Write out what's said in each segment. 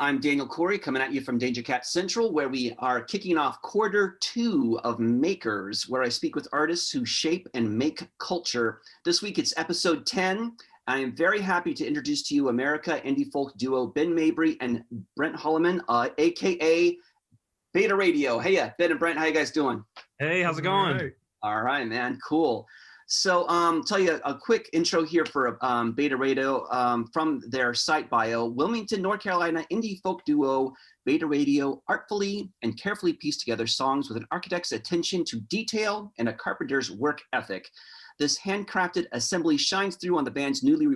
I'm Daniel Corey, coming at you from DangerKatts Central, where we are kicking off Q2 of Makers, where I speak with artists who shape and make culture. This week it's episode 10. I am very happy to introduce to you America indie folk duo Ben Mabry and Brent Holloman, aka Beta Radio. Hey, Ben and Brent, how you guys doing? Hey, how's it going? All right, man, cool. So tell you a quick intro here for Beta Radio from their site bio. Wilmington, North Carolina indie folk duo Beta Radio artfully and carefully pieced together songs with an architect's attention to detail and a carpenter's work ethic. This handcrafted assembly shines through on the band's newly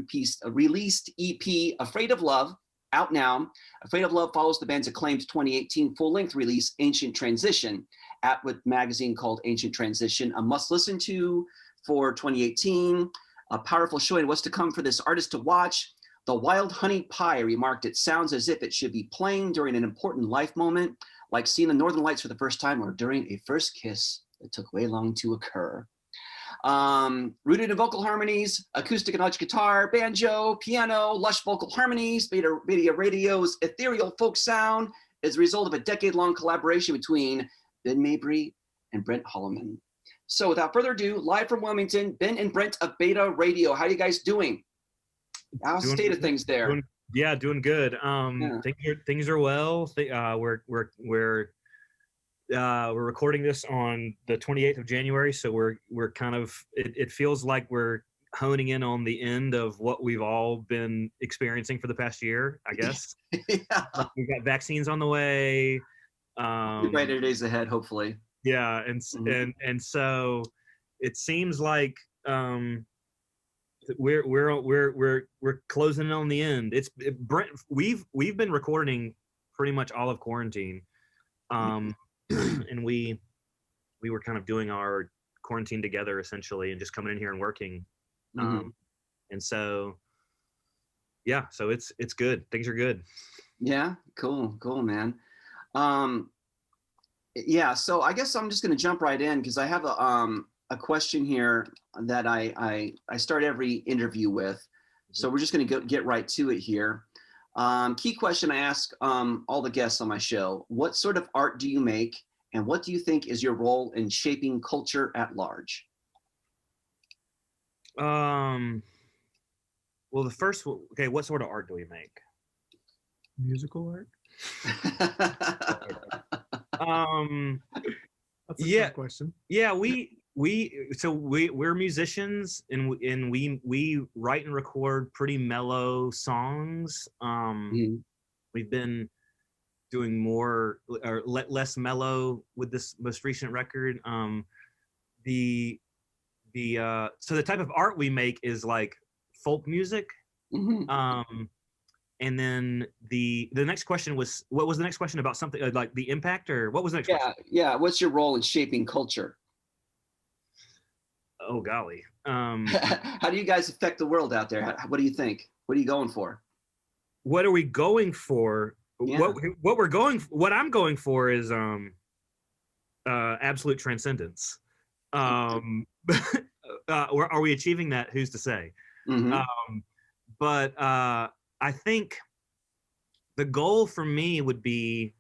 released EP, Afraid of Love, out now. Afraid of Love follows the band's acclaimed 2018 full-length release, Ancient Transition, at with magazine called Ancient Transition, a must-listen to for 2018, a powerful showing of what's to come for this artist to watch. The Wild Honey Pie remarked, "It sounds as if it should be playing during an important life moment, like seeing the Northern Lights for the first time or during a first kiss that took way long to occur." Rooted in vocal harmonies, acoustic and electric guitar, banjo, piano, lush vocal harmonies, Beta Radio's ethereal folk sound is a result of a decade-long collaboration between Ben Mabry and Brent Holloman. So without further ado, live from Wilmington, Ben and Brent of Beta Radio. How are you guys doing? How's the state of things there? Doing good. Things are well. We're recording this on the 28th of January, so we're kind of it feels like we're honing in on the end of what we've all been experiencing for the past year, I guess. Yeah. We've got vaccines on the way. Brighter days ahead, hopefully. Yeah, and so it seems like we're closing in on the end. Brent, we've been recording pretty much all of quarantine, and we were kind of doing our quarantine together essentially, and just coming in here and working, and so yeah, so it's good. Things are good. Yeah, cool, man. Yeah, so I guess I'm just going to jump right in because I have a question here that I start every interview with. So we're just going to get right to it here. Key question I ask all the guests on my show: what sort of art do you make, and what do you think is your role in shaping culture at large? Well, the first, okay, what sort of art do we make? Musical art? That's a tough question. Yeah, we're musicians, and we write and record pretty mellow songs. We've been doing more or less mellow with this most recent record. So the type of art we make is like folk music. And then the next question was, what was the next question about something like the impact, or what was the next question? Yeah. What's your role in shaping culture? Oh, golly. How do you guys affect the world out there? What do you think? What are you going for? What are we going for? Yeah. What I'm going for is absolute transcendence. Are we achieving that? Who's to say? But I think the goal for me would be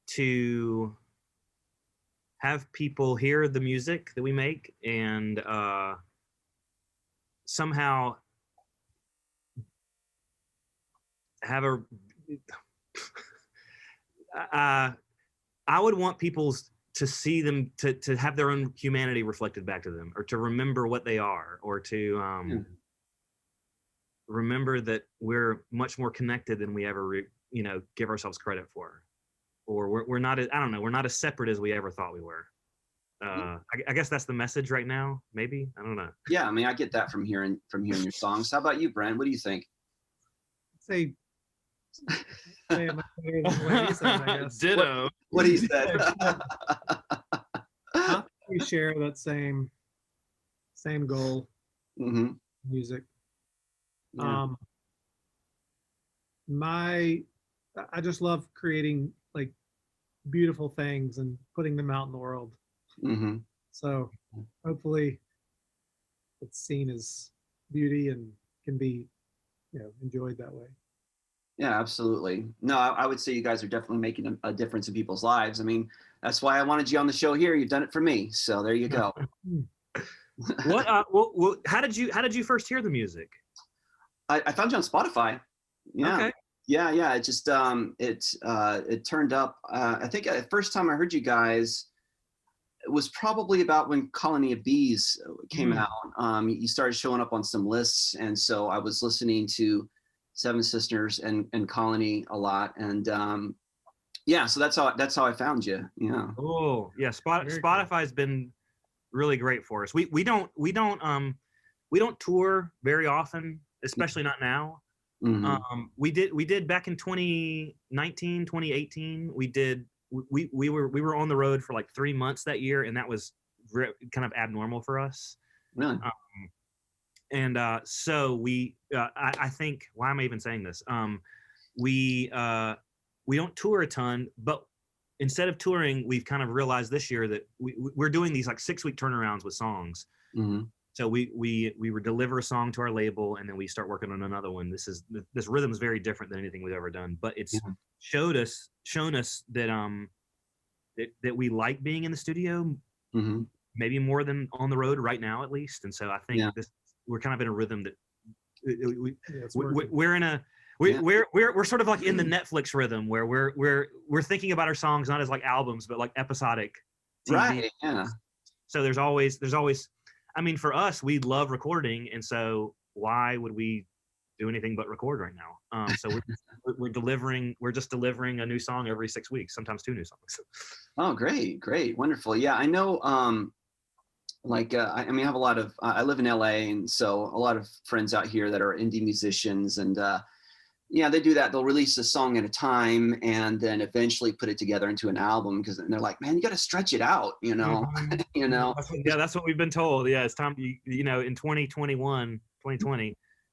to have people hear the music that we make and somehow have I would want people to see them, to have their own humanity reflected back to them, or to remember what they are, or to remember that we're much more connected than we ever give ourselves credit for, or we're not as separate as we ever thought we were. I guess that's the message right now. Maybe, I don't know. Yeah, I mean, I get that from hearing your songs. How about you, Brent? What do you think? Say my ways, I guess. Ditto. What he said. How can we share that same goal? Music. Yeah. I just love creating like beautiful things and putting them out in the world. So hopefully it's seen as beauty and can be, enjoyed that way. Yeah, absolutely. No, I would say you guys are definitely making a difference in people's lives. I mean, that's why I wanted you on the show here. You've done it for me. So there you go. How did you first hear the music? I found you on Spotify. Yeah. Okay. Yeah. It just, it turned up. I think the first time I heard you guys, it was probably about when Colony of Bees came out. You started showing up on some lists. And so I was listening to Seven Sisters and Colony a lot. And yeah, so that's how I found you. Yeah. Oh, yeah. Spotify's been really great for us. We don't tour very often, especially not now. We did back in 2019, 2018. We were on the road for like 3 months that year, and that was kind of abnormal for us. Really? So I think, why am I even saying this? We don't tour a ton, but instead of touring, we've kind of realized this year that we're doing these like 6-week turnarounds with songs. So we would deliver a song to our label, and then we start working on another one. This rhythm is very different than anything we've ever done, but it's shown us that that we like being in the studio, maybe more than on the road right now, at least. And so I think we're kind of in a rhythm that we're in a we're sort of like in the Netflix rhythm where we're thinking about our songs not as like albums but like episodic TV. Right. Yeah. So there's always I mean, for us, we love recording, and so why would we do anything but record right now? So we're just delivering a new song every 6 weeks, sometimes 2 new songs. Oh, great, wonderful. Yeah, I know. I mean, I have a lot of. I live in LA, and so a lot of friends out here that are indie musicians, and yeah, they do that. They'll release a song at a time, and then eventually put it together into an album. Because they're like, man, you got to stretch it out, you know. You know. That's what we've been told. Yeah, it's time. You know, in 2020,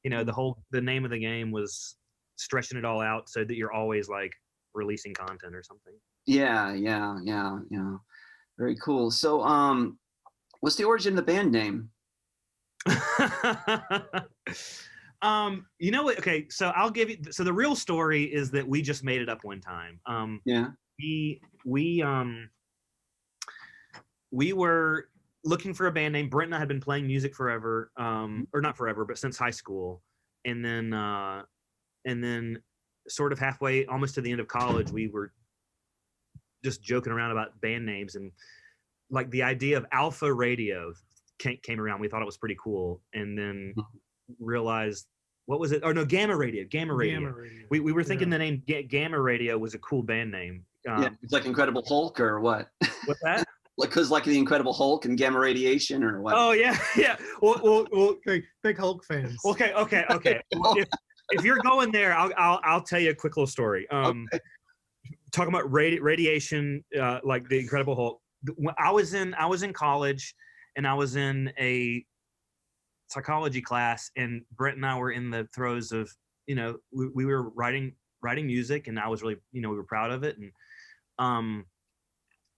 you know, the name of the game was stretching it all out so that you're always like releasing content or something. Yeah. Very cool. So, what's the origin of the band name? You know what? Okay, so I'll give you. So the real story is that we just made it up one time. We were looking for a band name. Brent and I had been playing music forever, or not forever, but since high school, and then sort of halfway, almost to the end of college, we were just joking around about band names, and like the idea of Alpha Radio came around. We thought it was pretty cool, and then realized, what was it? Oh no, Gamma Radio. We were thinking the name Gamma Radio was a cool band name. It's like Incredible Hulk or what? What's that? Because like the Incredible Hulk and gamma radiation or what? Oh yeah. Well, big Hulk fans. Okay. If you're going there, I'll tell you a quick little story. Talking about radiation, like the Incredible Hulk. When I was in college, and I was in a psychology class, and Brent and I were in the throes of, you know, we were writing music, and I was really, you know, we were proud of it, and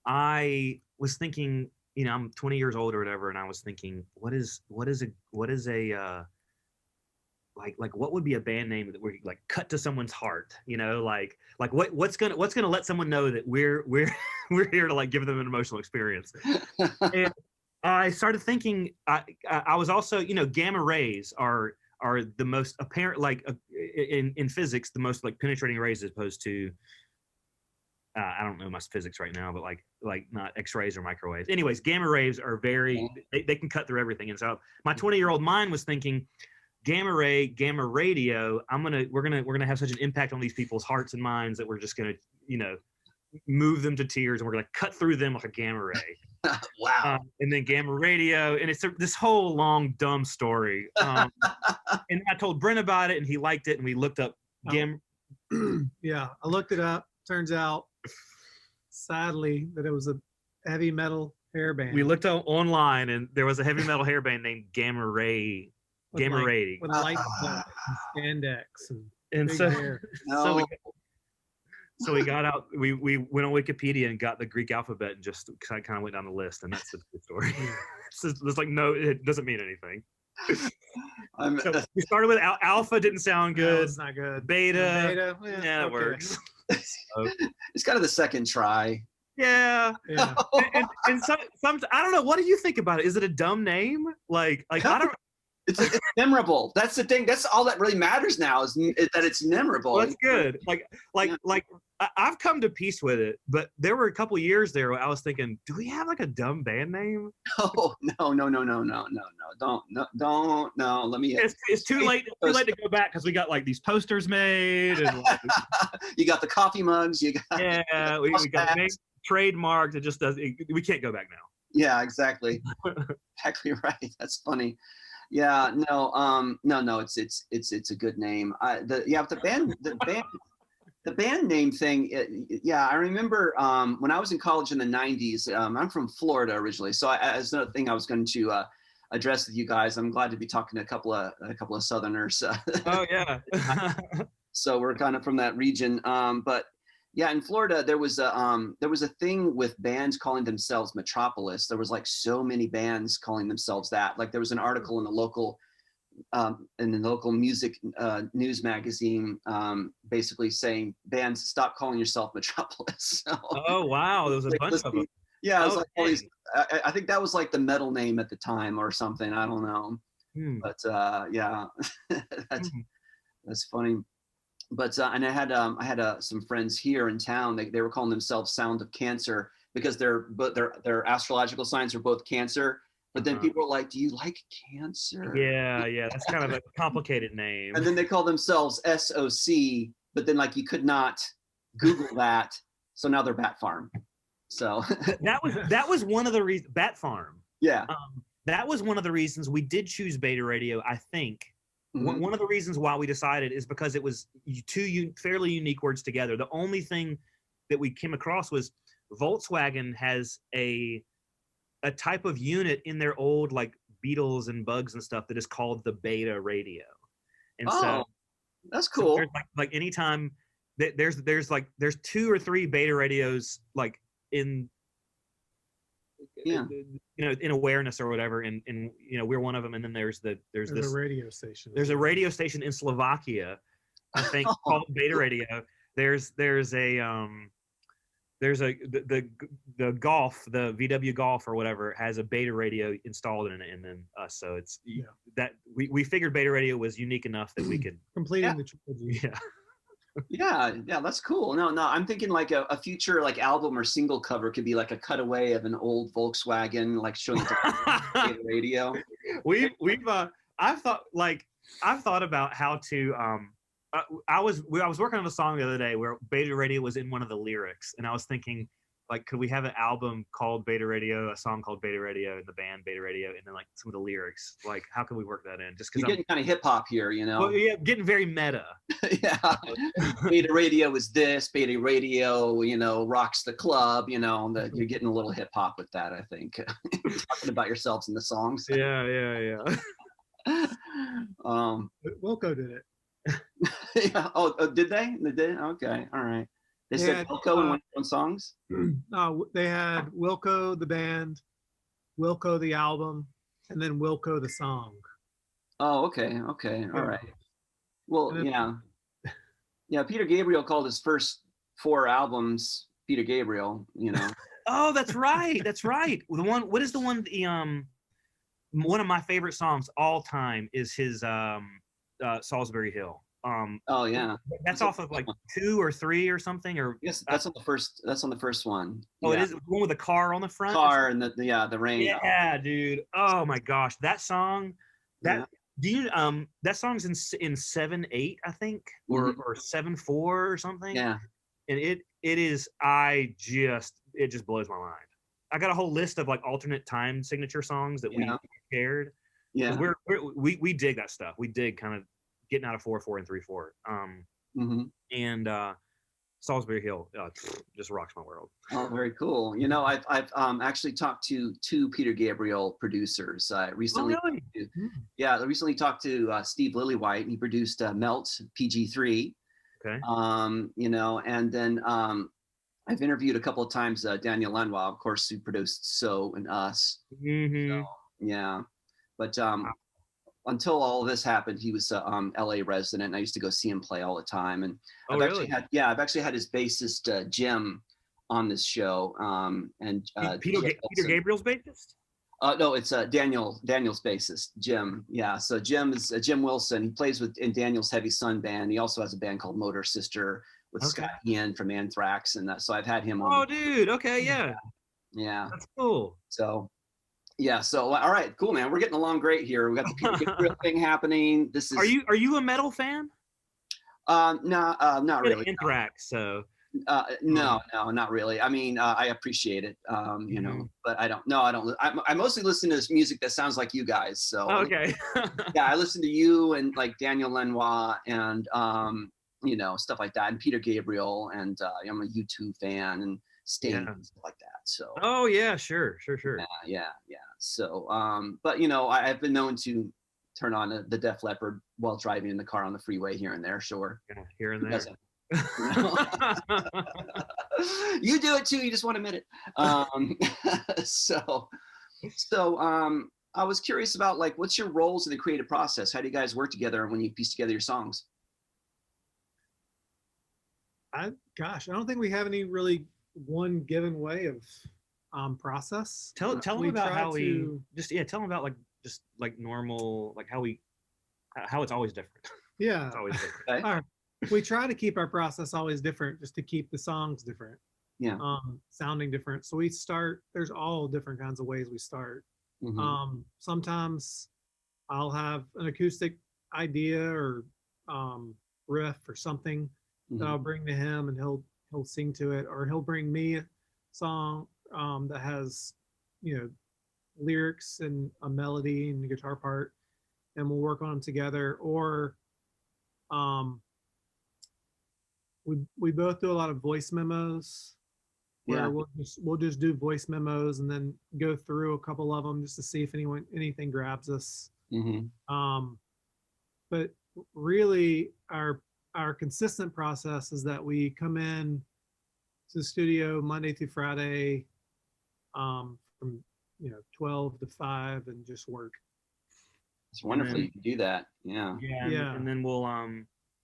I was thinking, you know, I'm 20 years old or whatever, and I was thinking, what is a like what would be a band name that we like cut to someone's heart, you know, like what's gonna let someone know that we're here to like give them an emotional experience. And I started thinking, I was also, you know, gamma rays are the most apparent, like in physics, the most like penetrating rays as opposed to I don't know much physics right now, but like not X-rays or microwaves. Anyways, gamma rays are very they can cut through everything. And so my 20-year-old mind was thinking, gamma radio, we're gonna have such an impact on these people's hearts and minds that we're just gonna, you know, move them to tears, and we're gonna cut through them like a gamma ray. Wow. And then gamma radio, and it's this whole long dumb story. And I told Brent about it, and he liked it, and we looked up gamma. Yeah, I looked it up. Turns out, sadly, that it was a heavy metal hair band. We looked online, and there was a heavy metal hair band named Gamma Ray. Gamma Ray. With light and spandex and so hair. So we got out. We went on Wikipedia and got the Greek alphabet and just kind of went down the list, and that's the story. It's like, no, it doesn't mean anything. So we started with alpha, didn't sound good. No, it's not good. Beta, yeah, it okay. works. It's kind of the second try. Yeah. And some I don't know. What do you think about it? Is it a dumb name? Like I don't. It's memorable. That's the thing. That's all that really matters now is that it's memorable. Well, that's good. Like I've come to peace with it. But there were a couple years there where I was thinking, do we have like a dumb band name? Oh no! Don't no. Let me. It's too late. It's too late to go back because we got like these posters made and like, you got the coffee mugs. You got we got names trademarked. It just does. We can't go back now. Yeah, exactly. Exactly right. That's funny. Yeah, no, it's a good name. The band name thing. Yeah, I remember when I was in college in the '90s. I'm from Florida originally, so as another thing I was going to address with you guys. I'm glad to be talking to a couple of Southerners. Oh yeah. So we're kind of from that region, but. Yeah, in Florida, there was a thing with bands calling themselves Metropolis. There was like so many bands calling themselves that. Like there was an article in the local music news magazine, basically saying bands stop calling yourself Metropolis. So, oh wow, there was a bunch of them. Yeah, it was like all these, I think that was like the metal name at the time or something. I don't know, but yeah, that's funny. But and I had some friends here in town. They were calling themselves Sound of Cancer because their astrological signs are both Cancer. But then people were like, "Do you like Cancer?" Yeah, that's kind of a complicated name. And then they call themselves SOC, but then like you could not Google that, so now they're Bat Farm. So that was one of the reasons. Bat Farm. Yeah. That was one of the reasons we did choose Beta Radio. I think. One of the reasons why we decided is because it was two fairly unique words together. The only thing that we came across was Volkswagen has a type of unit in their old like Beetles and Bugs and stuff that is called the Beta Radio. And so that's cool. So like anytime there's 2 or 3 Beta radios like in in awareness or whatever, and we're one of them. And then there's this a radio station. There's a radio station in Slovakia, I think, called Beta Radio. There's the Golf, the VW Golf or whatever, has a Beta Radio installed in it, and then us. So it's that we figured Beta Radio was unique enough that we could completing the trilogy. Yeah, that's cool. No, I'm thinking like a future like album or single cover could be like a cutaway of an old Volkswagen, like showing the radio. I've thought about how to I was working on a song the other day where Beta Radio was in one of the lyrics, and I was thinking, like, could we have an album called Beta Radio, a song called Beta Radio, and the band Beta Radio, and then like some of the lyrics, like how can we work that in? Just because you're getting kind of hip hop here, Well, yeah, getting very meta. Yeah, Beta Radio is this. Beta Radio, rocks the club. You're getting a little hip hop with that. I think talking about yourselves in the songs. Yeah. Wilco did it. Yeah. Oh, did they? They did. Okay. All right. They said Wilco in one of their songs? They had Wilco the band, Wilco the album, and then Wilco the song. Oh, okay. All right. Well, yeah. Yeah, Peter Gabriel called his first 4 albums Peter Gabriel, Oh, that's right. What is the one, one of my favorite songs all time is his Salisbury Hill. Oh yeah, that's off of like 2 or 3 or something, or yes, that's on the first one. Oh, yeah. It is the one with the car on the front. Car and the rain. Yeah, dude. Oh my gosh, that song. That that song's in 7/8, I think, or 7/4 or something. Yeah, and it is. It just blows my mind. I got a whole list of like alternate time signature songs that we shared. Yeah, we dig that stuff. We dig kind of getting out of 4/4 and 3/4. And Salisbury Hill just rocks my world. Oh, very cool. I've actually talked to 2 Peter Gabriel producers. Recently. Oh, really? I recently talked to Steve Lillywhite, and he produced Melt PG3. Okay. And then I've interviewed a couple of times Daniel Lanois, of course, who produced So and Us. Mm-hmm. So, yeah, but until all of this happened, he was a LA resident. And I used to go see him play all the time. And I've actually had his bassist Jim on this show. Peter Gabriel's bassist? No, it's Daniel's bassist, Jim. Yeah, so Jim is Jim Wilson. He plays in Daniel's Heavy Sun band. He also has a band called Motor Sister with Scott Ian from Anthrax, and so I've had him on. Oh, dude. Okay, yeah. Yeah. That's cool. So, yeah. So, all right, cool, man. We're getting along great here. We got the Peter Gabriel thing happening. This is. Are you a metal fan? No, not really. Anthrax, so. No, not really. I mean, I appreciate it, you know, but I don't. I mostly listen to this music that sounds like you guys. So okay. Yeah, I listen to you and like Daniel Lanois and you know, stuff like that, and Peter Gabriel, and I'm a U2 fan and Sting and stuff like that. So. Oh yeah, sure. Yeah. So, but you know, I've been known to turn on the Def Leppard while driving in the car on the freeway here and there. Sure. Yeah, here and there. You do it too. You just won't admit it. So I was curious about like, what's your roles in the creative process? How do you guys work together when you piece together your songs? I don't think we have any really one given way of process. Tell them about how tell them about like normal, like how it's always different. Yeah. It's always different. Okay. We try to keep our process always different, just to keep the songs different. Yeah. Sounding different. So there's all different kinds of ways we start. Mm-hmm. Sometimes I'll have an acoustic idea or riff or something that I'll bring to him, and he'll sing to it, or he'll bring me a song that has, you know, lyrics and a melody and the guitar part, and we'll work on them together. Or we both do a lot of voice memos where we'll just do voice memos and then go through a couple of them just to see if anything grabs us. But really our consistent process is that we come in to the studio Monday through Friday from 12 to 5 and just work. It's wonderful you can do that. Yeah. And then we'll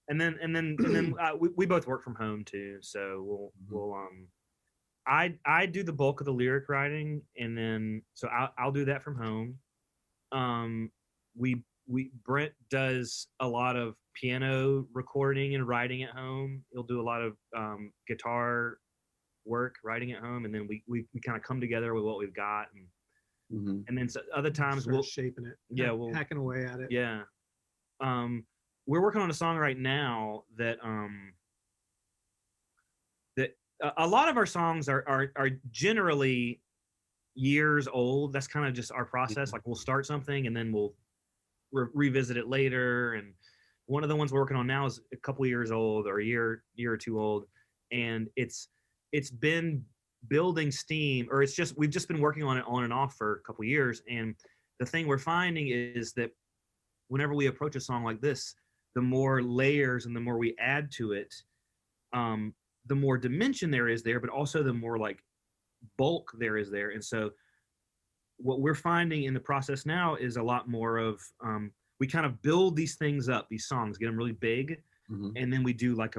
and then we both work from home too, so we'll I do the bulk of the lyric writing, and then so I'll do that from home. Brent does a lot of piano recording and writing at home. He'll do a lot of guitar work, writing at home, and then we kind of come together with what we've got, and then other times we'll shaping it. We'll hacking away at it. Yeah. We're working on a song right now that a lot of our songs are generally years old. That's kind of just our process. Like we'll start something and then we'll revisit it later. And one of the ones we're working on now is a couple years old, or a year or two old, and it's been building steam, or we've just been working on it on and off for a couple years. And the thing we're finding is that whenever we approach a song like this, the more layers and the more we add to it, the more dimension there is there, but also the more like bulk there is there. And so what we're finding in the process now is a lot more of, we kind of build these things up, these songs, get them really big. And then we do like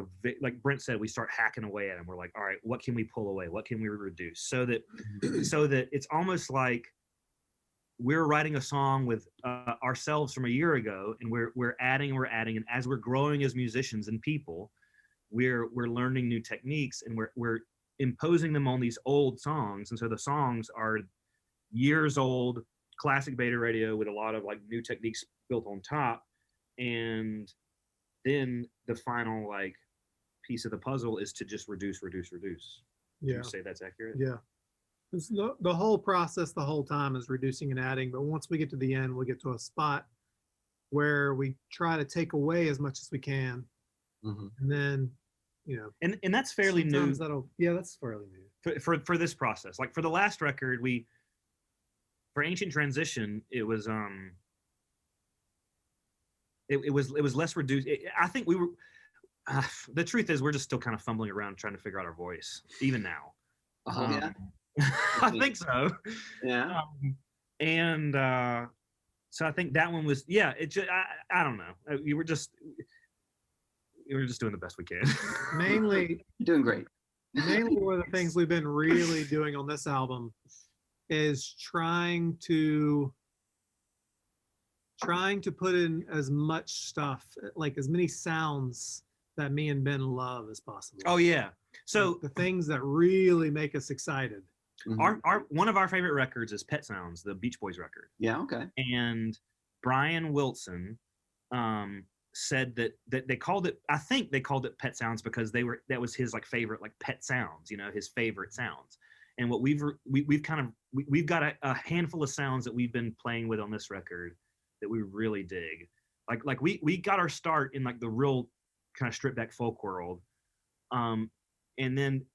Brent said, we start hacking away at them. We're like, all right, what can we pull away? What can we reduce? So that it's almost like we're writing a song with ourselves from a year ago, and we're adding, and as we're growing as musicians and people, we're learning new techniques, and we're imposing them on these old songs. And so the songs are years old, classic beta radio with a lot of like new techniques built on top. And then the final like piece of the puzzle is to just reduce. Would you say that's accurate? Yeah. The whole process the whole time is reducing and adding, but once we get to the end, we'll get to a spot where we try to take away as much as we can. And then, and that's fairly new. That's fairly new for this process. Like for the last record, for Ancient Transition, it was it was less reduced. I think we were. The truth is, we're just still kind of fumbling around trying to figure out our voice, even now. Yeah. I think so. Yeah. And so I think that one was, yeah, it just, I don't know. We were just doing the best we can. Mainly, You're doing great. mainly one of the things we've been really doing on this album is trying to put in as much stuff, like as many sounds that me and Ben love as possible. Oh yeah. So like the things that really make us excited. our one of our favorite records is Pet Sounds, the Beach Boys record. Yeah, okay. And Brian Wilson said that they called it, I think they called it Pet Sounds because that was his like favorite like pet sounds, you know, his favorite sounds. And what we've got a handful of sounds that we've been playing with on this record that we really dig. Like we got our start in like the real kind of stripped back folk world. And then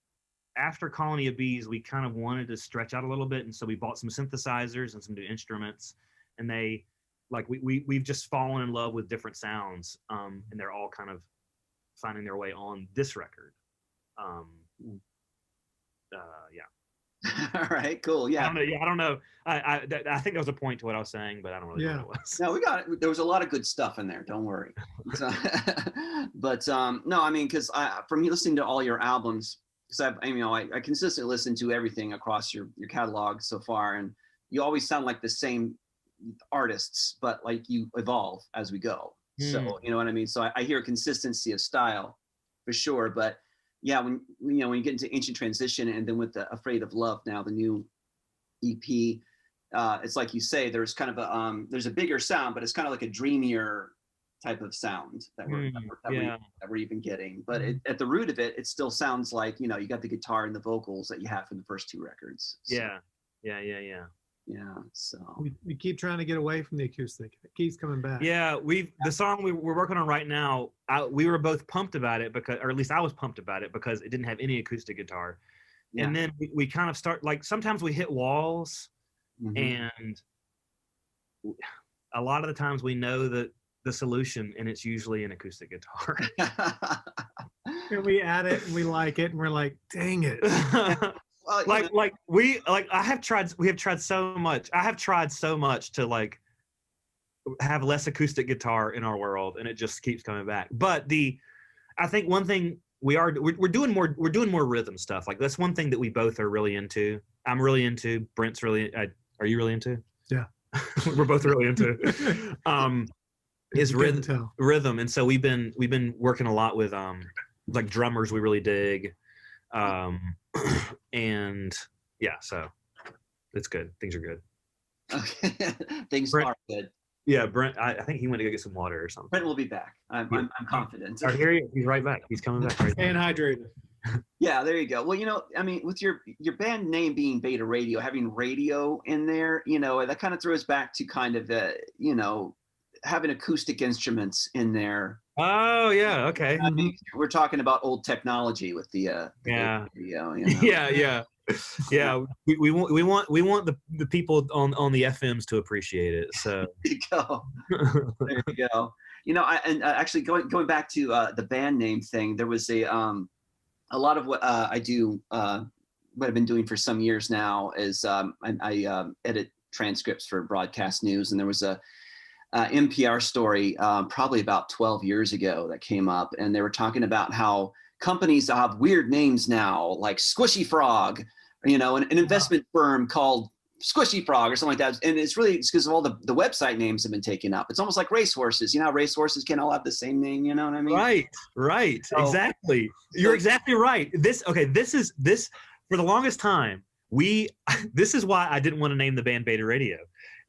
after Colony of Bees, we kind of wanted to stretch out a little bit. And so we bought some synthesizers and some new instruments, and we've just fallen in love with different sounds. And they're all kind of finding their way on this record. Yeah. All right, cool. Yeah. I don't know. I think there was a point to what I was saying, but I don't really know what it was. No, we got it. There was a lot of good stuff in there. Don't worry. So, but no, I mean, because from listening to all your albums, because I consistently listen to everything across your catalog so far, and you always sound like the same artists, but like you evolve as we go. So you know what I mean. So I hear a consistency of style for sure, but. Yeah, when you get into Ancient Transition, and then with the Afraid of Love now, the new EP, it's like you say, there's kind of there's a bigger sound, but it's kind of like a dreamier type of sound that we're even getting. But at the root of it, it still sounds like, you got the guitar and the vocals that you have from the first two records. So, Yeah. So we keep trying to get away from the acoustic. It keeps coming back. Yeah, the song we're working on right now, we were both pumped about it or at least I was pumped about it because it didn't have any acoustic guitar. Yeah. And then we kind of start, like, sometimes we hit walls, and a lot of the times we know the solution, and it's usually an acoustic guitar. And we add it and we like it and we're like, dang it. We have tried so much. I have tried so much to like have less acoustic guitar in our world, and it just keeps coming back. But I think one thing we're doing more rhythm stuff. Like, that's one thing that we both are really into. I'm really into. Brent's really. Are you really into? Yeah. We're both really into. Is rhythm, and so we've been working a lot with like drummers we really dig. And yeah, so it's good. Things are good. Okay. Things are good. Yeah, Brent, I think he went to go get some water or something. Brent will be back. I'm confident. I hear you. He's right back. He's coming back. Right. Staying hydrated. Yeah, there you go. Well, I mean, with your band name being Beta Radio, having radio in there, that kind of throws back to kind of having acoustic instruments in there. Oh yeah, okay. I mean, we're talking about old technology with the radio, Yeah. We want the people on the FMs to appreciate it. So there you go. There you go. Actually going back to the band name thing, there was a lot of what I do, what I've been doing for some years now is I edit transcripts for broadcast news, and there was a NPR story probably about 12 years ago that came up, and they were talking about how companies have weird names now, like Squishy Frog, an investment firm called Squishy Frog or something like that. And it's because of all the website names have been taken up. It's almost like racehorses. Racehorses can't all have the same name. You know what I mean? Right. So, exactly. You're exactly right. This for the longest time, this is why I didn't want to name the band Beta Radio,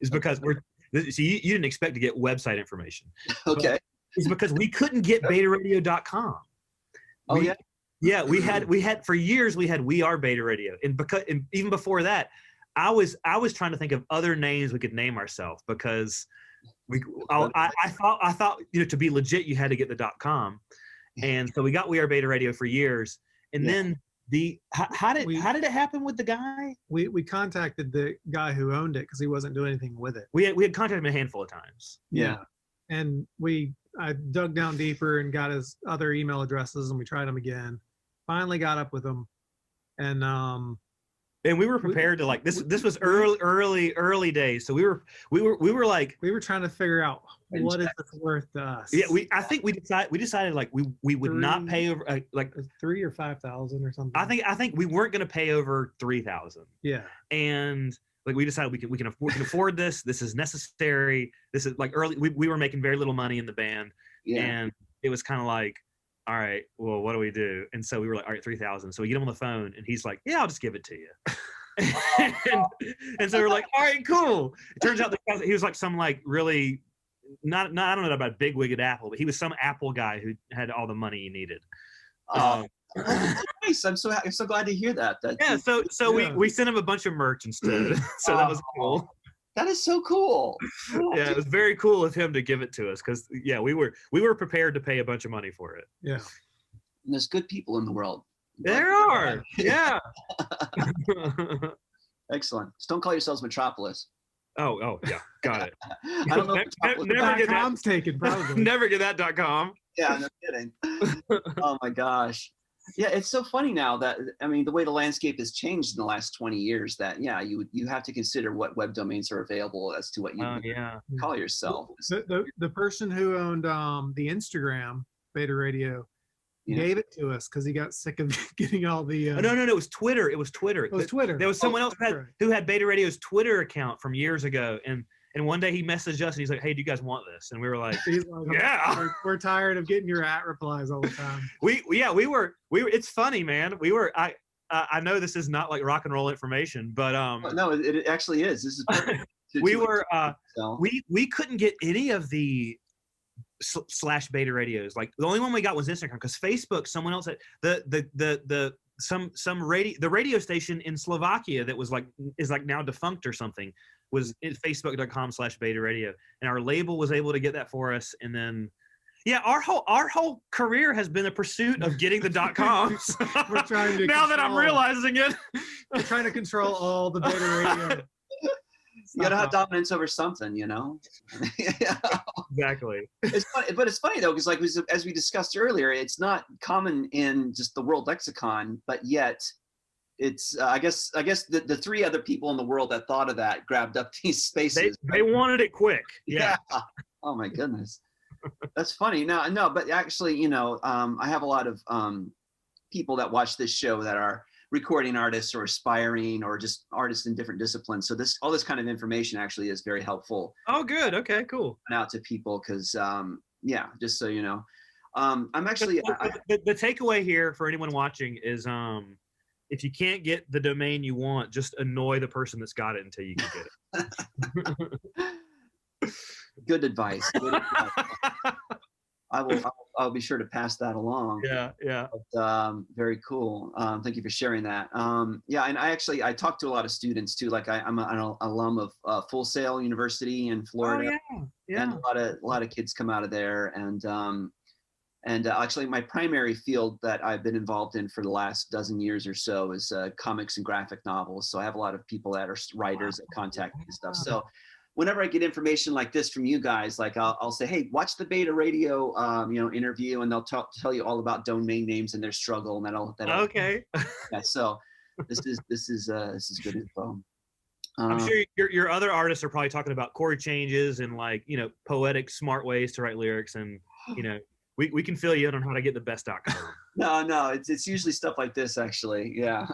is because you didn't expect to get website information. Okay. It's because we couldn't get betaradio.com. Yeah, we had for years we had We Are Beta Radio, and even before that, I was trying to think of other names we could name ourselves, because I thought to be legit you had to get the .com, and so we got We Are Beta Radio for years, and then how did it happen with the guy? We contacted the guy who owned it because he wasn't doing anything with it. We had contacted him a handful of times. Yeah. And I dug down deeper and got his other email addresses, and we tried them again. Finally got up with him, and And we were prepared to like this. This was early days. So we were like we were trying to figure out what is this worth to us. Yeah, I think we decided like we would not pay over like 3,000 or 5,000 or something. I think we weren't going to pay over 3,000. Yeah. And like we decided we can afford this. This is necessary. This is like early. We were making very little money in the band, and it was kind of like, all right, well, what do we do? And so we were like, all right, 3,000. So we get him on the phone, and he's like, yeah, I'll just give it to you. and so we're like, all right, cool. It turns out that he was like some like really not I don't know about bigwig at Apple, but he was some Apple guy who had all the money he needed. Nice. I'm so glad to hear that. So we sent him a bunch of merch instead. So that was cool. That is so cool. Yeah, it was very cool of him to give it to us because we were prepared to pay a bunch of money for it. Yeah. And there's good people in the world. There are. Yeah. Excellent. Just don't call yourselves Metropolis. Oh yeah, got it. I don't know. Never get that. Taken, probably. Never get that.com. Yeah, no kidding. Oh my gosh. Yeah, it's so funny now that, I mean, the way the landscape has changed in the last 20 years that, you have to consider what web domains are available as to what you call yourself. The person who owned the Instagram Beta Radio gave it to us because he got sick of getting all the... No, it was Twitter. It was Twitter. There was someone else who had Beta Radio's Twitter account from years ago, and one day he messaged us and he's like, "Hey, do you guys want this?" And we were like, "Yeah, we're tired of getting your replies all the time." We were. It's funny, man. I know this is not like rock and roll information, but no, it actually is. This is perfect. We couldn't get any of the / beta radios. Like the only one we got was Instagram because Facebook. Someone else had the radio station in Slovakia that was is now defunct or something. Was facebook.com/beta radio, and our label was able to get that for us. And then our whole career has been a pursuit of getting the .coms. We're trying to now that I'm realizing it. We're trying to control all the Beta Radio. You gotta have dominance over something, Exactly. It's funny, but it's funny though, because like as we discussed earlier, it's not common in just the world lexicon, but yet it's I guess the three other people in the world that thought of that grabbed up these spaces. They wanted it quick. Yeah. Oh my goodness. That's funny. No, but actually, I have a lot of people that watch this show that are recording artists or aspiring or just artists in different disciplines. So all this kind of information actually is very helpful. Oh, good. Okay, cool. Out to people because just so you know, I'm actually the takeaway here for anyone watching is if you can't get the domain you want, just annoy the person that's got it until you can get it. Good advice. I'll be sure to pass that along. Yeah. But, very cool. Thank you for sharing that. And I talked to a lot of students too. Like I'm an alum of Full Sail University in Florida. Oh, yeah. And a lot of kids come out of there. And actually, my primary field that I've been involved in for the last dozen years or so is comics and graphic novels. So I have a lot of people that are writers that contact me and stuff. So whenever I get information like this from you guys, like I'll say, hey, watch the Beta Radio, interview, and they'll tell you all about domain names and their struggle, and that'll okay. Yeah. So this is good info. I'm sure your other artists are probably talking about chord changes and poetic, smart ways to write lyrics, and we can fill you in on how to get the best.com. No, it's usually stuff like this actually. Yeah.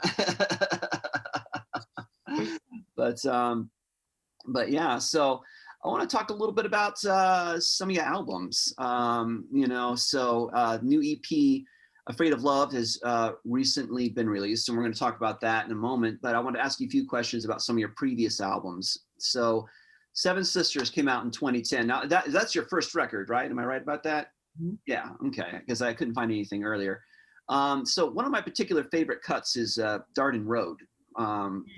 But yeah, so I want to talk a little bit about some of your albums. New EP, Afraid of Love, has recently been released, and we're going to talk about that in a moment. But I want to ask you a few questions about some of your previous albums. So Seven Sisters came out in 2010. Now that's your first record, right? Am I right about that? Mm-hmm. Yeah, okay, because I couldn't find anything earlier. So one of my particular favorite cuts is Darden Road.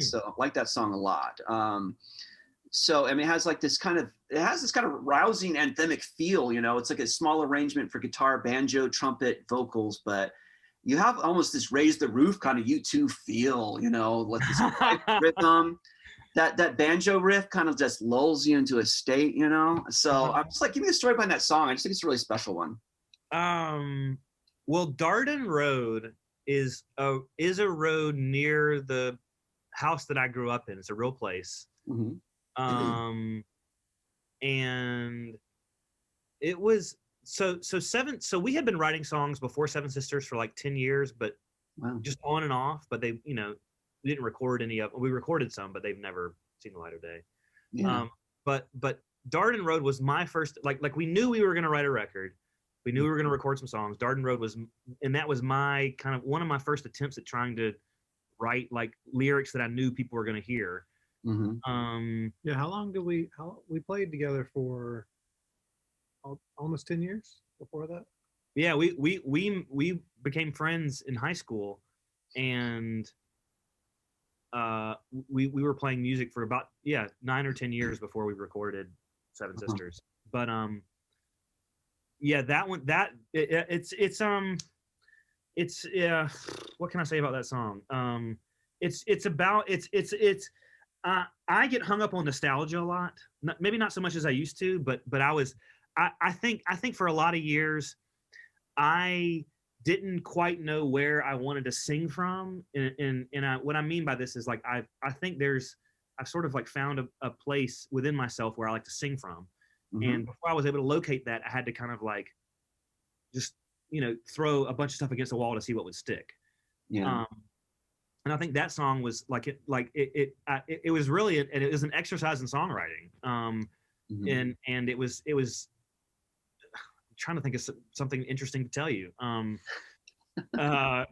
So I like that song a lot. So I mean, it has this kind of rousing anthemic feel. It's like a small arrangement for guitar, banjo, trumpet, vocals, but you have almost this raise the roof kind of U2 feel. Like this rhythm. That banjo riff kind of just lulls you into a state. So I'm just like, give me a story behind that song. I just think it's a really special one. Well, Darden Road is a road near the house that I grew up in. It's a real place. And it was so we had been writing songs before Seven Sisters for like 10 years, but just on and off. But they, we didn't record any of. We recorded some, but they've never seen the light of day. But Darden Road was my first. Like we knew we were going to write a record. We knew we were going to record some songs. Darden Road was, and that was my kind of one of my first attempts at trying to write like lyrics that I knew people were going to hear. How long did we played together for almost 10 years before that? Yeah, we became friends in high school, and we were playing music for about 9 or 10 years before we recorded Seven Sisters. But that one, it's what can I say about that song? I get hung up on nostalgia a lot. Maybe not so much as I used to, but I think for a lot of years I didn't quite know where I wanted to sing from, and what I mean by this is like I think I've sort of like found a place within myself where I like to sing from, and before I was able to locate that, I had to kind of like just throw a bunch of stuff against the wall to see what would stick. And I think that song was it was really it was an exercise in songwriting, and it was I'm trying to think of something interesting to tell you.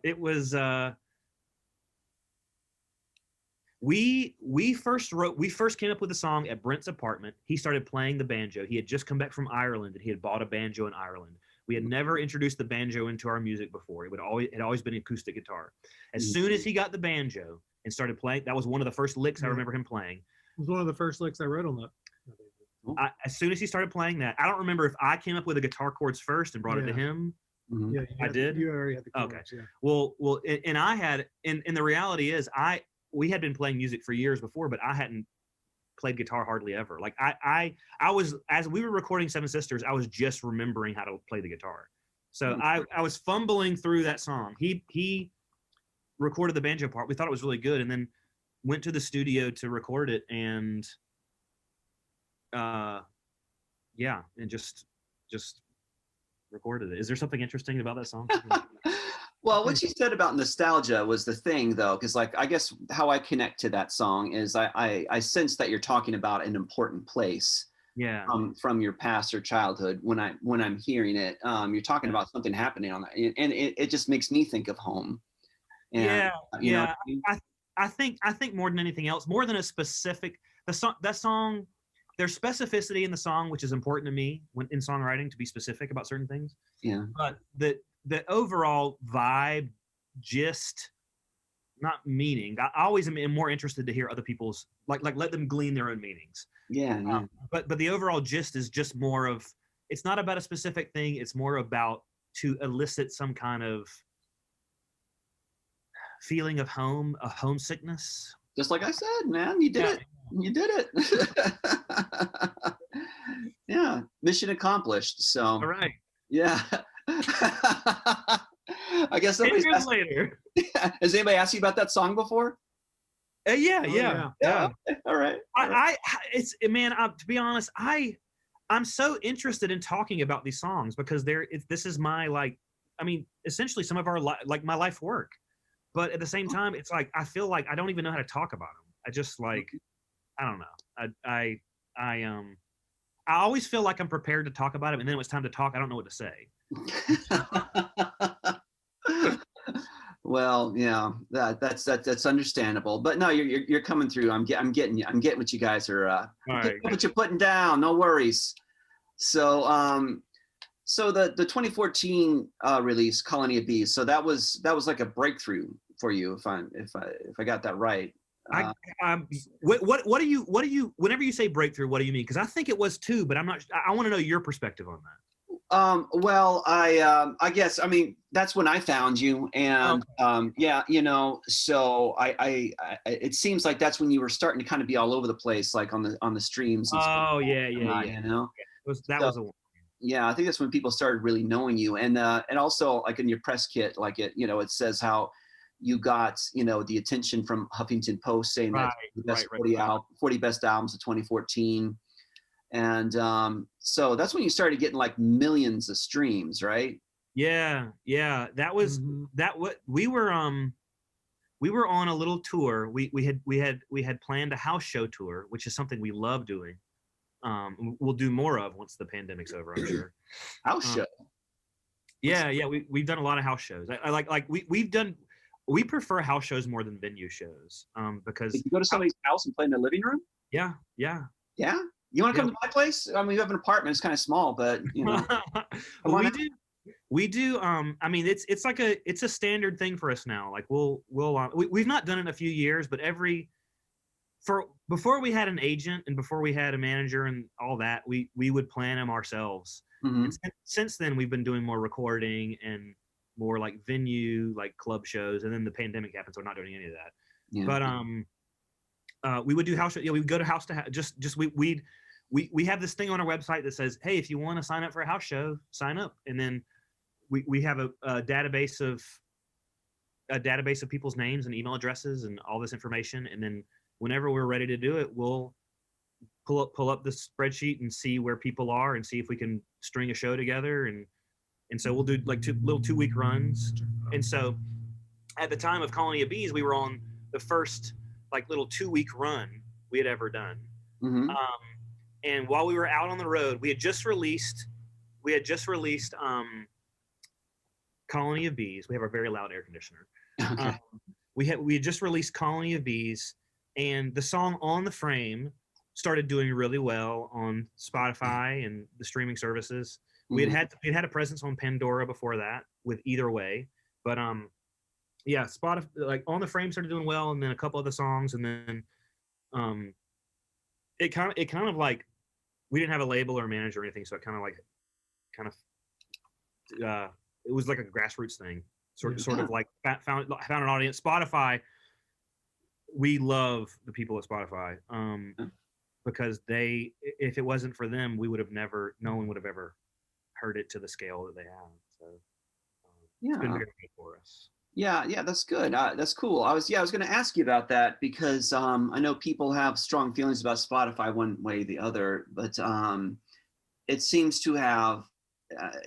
It was we first came up with the song at Brent's apartment. He started playing the banjo. He had just come back from Ireland, and he had bought a banjo in Ireland. We had never introduced the banjo into our music before. It had always been acoustic guitar. As soon as he got the banjo and started playing, that was one of the first licks I remember him playing. It was one of the first licks I wrote on that. As soon as he started playing that, I don't remember if I came up with the guitar chords first and brought it to him. Yeah, I did. You already had the chords. Okay. Yeah. Well, and I had, and the reality is, we had been playing music for years before, but I hadn't played guitar hardly ever. Like I was, as we were recording Seven Sisters, I was just remembering how to play the guitar. So I was fumbling through that song. He recorded the banjo part. We thought it was really good, and then went to the studio to record it, and and just recorded it. Is there something interesting about that song? Well, what you said about nostalgia was the thing, though, because like I guess how I connect to that song is I sense that you're talking about an important place. Yeah. From your past or childhood. When I'm hearing it, you're talking about something happening on that, and it just makes me think of home. And, I think more than anything else, more than a specific that song, there's specificity in the song, which is important to me when in songwriting, to be specific about certain things. Yeah. But the overall vibe, just not meaning. I always am more interested to hear other people's like let them glean their own meanings. Yeah. But the overall gist is just more of, it's not about a specific thing. It's more about to elicit some kind of feeling of home, a homesickness. Just like I said, man, you did it. You did it. Yeah, mission accomplished. So. All right. Yeah. I guess somebody's asked, later. Has anybody asked you about that song before? Yeah. Okay. All right. To be honest, I'm so interested in talking about these songs because this is my essentially some of our my life work, but at the same time, it's like I feel like I don't even know how to talk about them. I just I don't know. I always feel like I'm prepared to talk about them, and then when it's time to talk, I don't know what to say. Well, yeah, that's understandable. But no, you're coming through. I'm getting you. I'm getting what you guys are. What you're putting down. No worries. So the 2014 release, Colony of Bees. So that was like a breakthrough for you, if I got that right. What do you whenever you say breakthrough, what do you mean? Because I think it was too, but I'm not. I want to know your perspective on that. Well, I guess, I mean, that's when I found you, and so I it seems like that's when you were starting to kind of be all over the place, like on the streams. And stuff. Yeah. You know, was a one. Yeah, I think that's when people started really knowing you, and also like in your press kit, like it says how you got, you know, the attention from Huffington Post saying that the best 40 best albums of 2014. And so that's when you started getting like millions of streams, right? Yeah. That was what we were on a little tour. We had planned a house show tour, which is something we love doing. We'll do more of once the pandemic's over, I'm sure. House show. Yeah, we've done a lot of house shows. We prefer house shows more than venue shows, because if you go to somebody's house and play in their living room. Yeah. You want to come to my place? I mean, we have an apartment. It's kind of small, but you know. we do. I mean, it's a standard thing for us now. Like we've not done it in a few years, but before we had an agent and before we had a manager and all that, we would plan them ourselves. And since then, we've been doing more recording and more like venue, like club shows. And then the pandemic happened, so we're not doing any of that. Yeah. But we would do house shows. Yeah, we would go to house to house. We have this thing on our website that says, hey, if you want to sign up for a house show, sign up. And then we have a database of people's names and email addresses and all this information. And then whenever we're ready to do it, we'll pull up the spreadsheet and see where people are and see if we can string a show together. And so we'll do like little 2-week runs. And so at the time of Colony of Bees, we were on the first like little 2-week run we had ever done. And while we were out on the road, we had just released Colony of Bees. We have a very loud air conditioner. Okay. We had just released Colony of Bees, and the song On the Frame started doing really well on Spotify and the streaming services. We had a presence on Pandora before that with Either Way, but yeah, Spotify, like On the Frame started doing well, and then a couple other songs, and then it kind of like, we didn't have a label or a manager or anything, so it it was like a grassroots thing, sort of like found an audience. Spotify, we love the people at Spotify, because if it wasn't for them, no one would have ever heard it to the scale that they have. So it's been very good for us. Yeah, that's good. That's cool. I was going to ask you about that because I know people have strong feelings about Spotify one way or the other, but it seems to have,